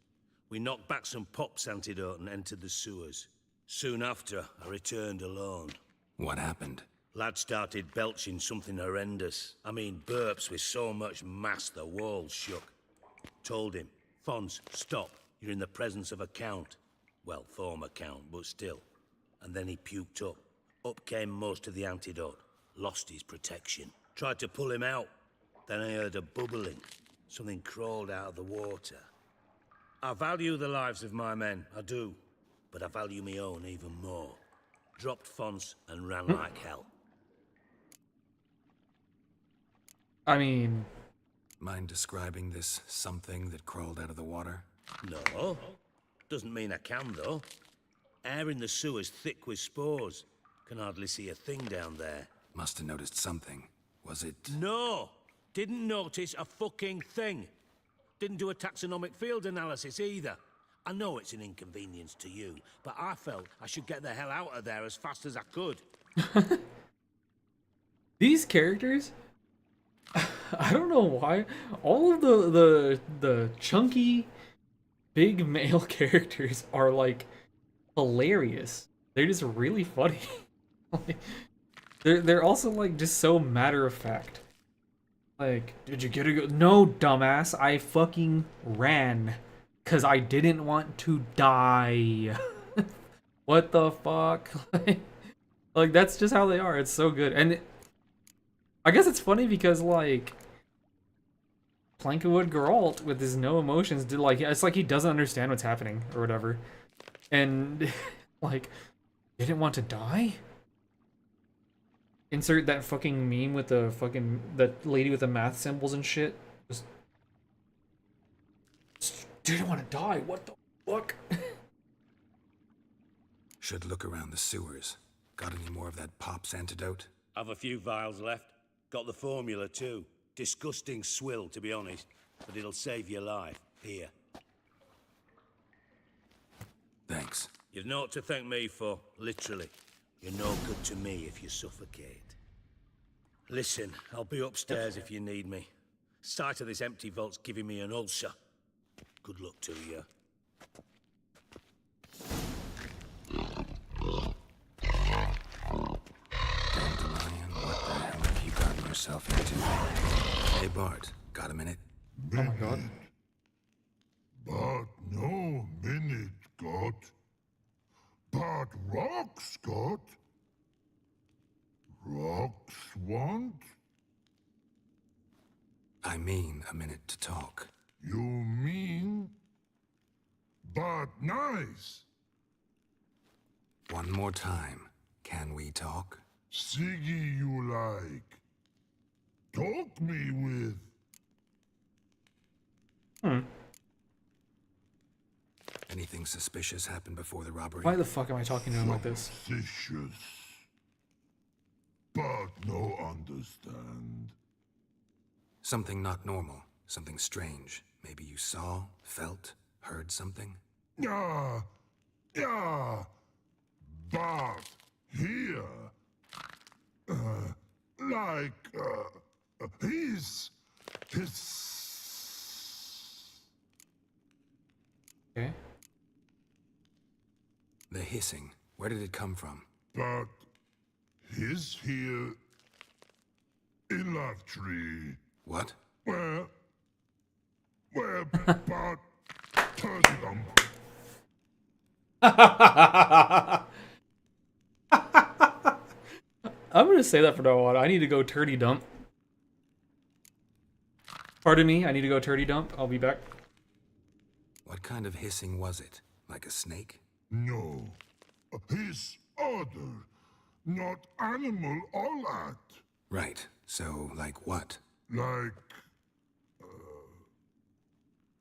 We knocked back some Pop's antidote and entered the sewers. Soon after, I returned alone. What happened? Lad started belching something horrendous. I mean, burps with so much mass the walls shook. Told him, Fons, stop. You're in the presence of a count. Well, former count, but still. and then he puked up. Up came most of the antidote. Lost his protection. Tried to pull him out. Then I heard a bubbling. Something crawled out of the water. I value the lives of my men, I do. But I value my own even more. Dropped fonts and ran like hell. I mean... Mind describing this something that crawled out of the water? No. Doesn't mean I can, though. Air in the sewer's thick with spores. Can hardly see a thing down there. Must have noticed something. Was it... No! Didn't notice a fucking thing. Didn't do a taxonomic field analysis either. I know it's an inconvenience to you, but I felt I should get the hell out of there as fast as I could. These characters, I don't know why, all of the chunky, big male characters are like hilarious. They're just really funny. Like, they're also like just so matter of fact. Like, did you get a go? No, dumbass, I fucking ran. Because I didn't want to die. What the fuck? Like, that's just how they are. It's so good. And I guess it's funny because, like, Plankwood Geralt, with his no emotions, did like, it's like he doesn't understand what's happening or whatever. And, like, didn't want to die? Insert that fucking meme with the fucking, that lady with the math symbols and shit. Just didn't want to die. What the fuck? Should look around the sewers. Got any more of that Pop's antidote? I've a few vials left. Got the formula too. Disgusting swill, to be honest. But it'll save your life. Here. Thanks. You've naught to thank me for, literally. You're no good to me if you suffocate. Listen, I'll be upstairs if you need me. Sight of this empty vault's giving me an ulcer. Good luck to you. Dandelion, what the hell have you gotten yourself into? Hey Bart, got a minute? Oh my god. But no minute, God. But rocks, God. Rocks want? I mean a minute to talk. You mean? But nice. One more time. Can we talk? Siggy you like. Talk me with. Anything suspicious happened before the robbery? Why the fuck am I talking to him like this? Suspicious. But no understand. Something not normal. Something strange. Maybe you saw, felt, heard something? Yeah. But here. His. Okay. The hissing. Where did it come from? But his here in Love Tree. What? Where but turtle them. I'm gonna say that from now on. I need to go turdy dump. Pardon me, I need to go turdy dump. I'll be back. What kind of hissing was it? Like a snake? No. His other. Not animal all at. Right. So, like what? Like...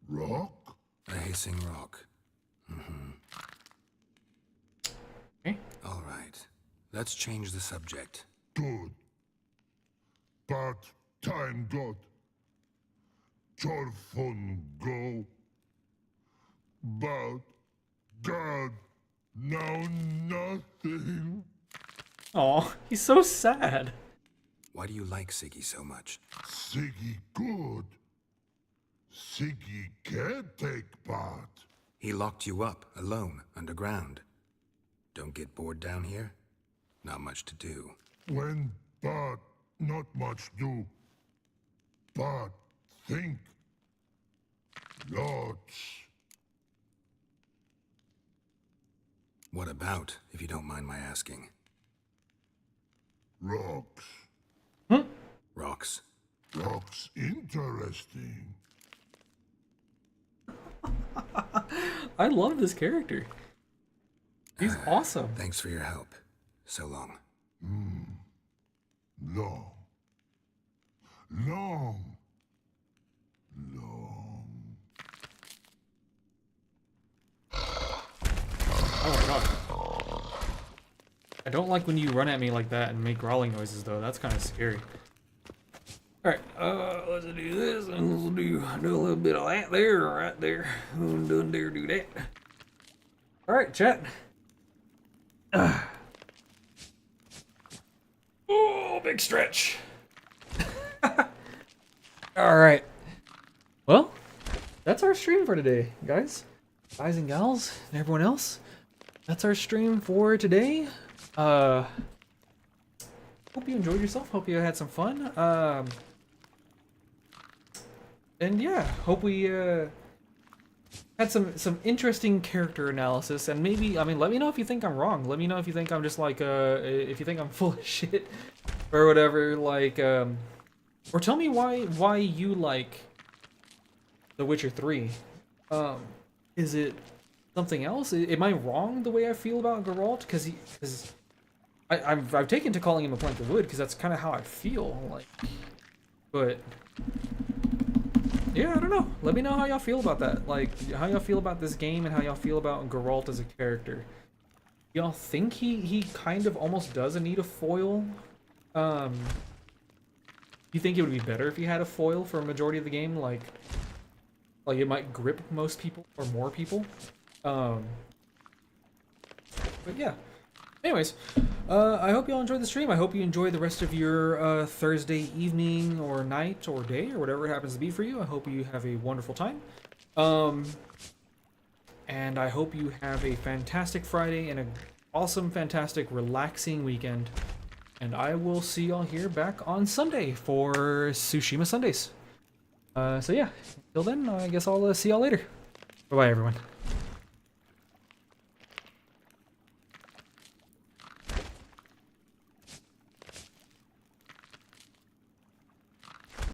rock? A hissing rock. Okay. All right. Let's change the subject. Good. But time got. Torfun go. But God, now nothing. Aw, he's so sad. Why do you like Siggy so much? Siggy good. Siggy can't take part. He locked you up, alone, underground. Don't get bored down here? Not much to do. When but not much do. But think. Lots. What about, if you don't mind my asking? Rocks. Rocks. Rocks interesting. I love this character. He's awesome. Thanks for your help. So long. Long. Long. Oh my god. I don't like when you run at me like that and make growling noises though. That's kind of scary. Alright, let's do this and let's do a little bit of that there, right there. Don't dare do that. Alright, chat. Oh, big stretch. Alright. Well, that's our stream for today, guys. Guys and gals, and everyone else. That's our stream for today. Hope you enjoyed yourself. Hope you had some fun. And yeah, hope we had some interesting character analysis. And maybe, I mean, let me know if you think I'm wrong. Let me know if you think I'm just like if you think I'm full of shit or whatever. Like, or tell me why you like The Witcher 3. Is it something else? Am I wrong the way I feel about Geralt? Because I've taken to calling him a plank of wood because that's kind of how I feel. Like, but yeah, I don't know. Let me know how y'all feel about that. Like, how y'all feel about this game and how y'all feel about Geralt as a character. Y'all think he kind of almost doesn't need a foil? You think it would be better if he had a foil for a majority of the game? Like it might grip most people or more people. But yeah. Anyways, I hope y'all enjoyed the stream. I hope you enjoy the rest of your Thursday evening or night or day or whatever it happens to be for you. I hope you have a wonderful time. And I hope you have a fantastic Friday and an awesome, fantastic, relaxing weekend. And I will see y'all here back on Sunday for Tsushima Sundays. So yeah, till then, I guess I'll see y'all later. Bye-bye, everyone.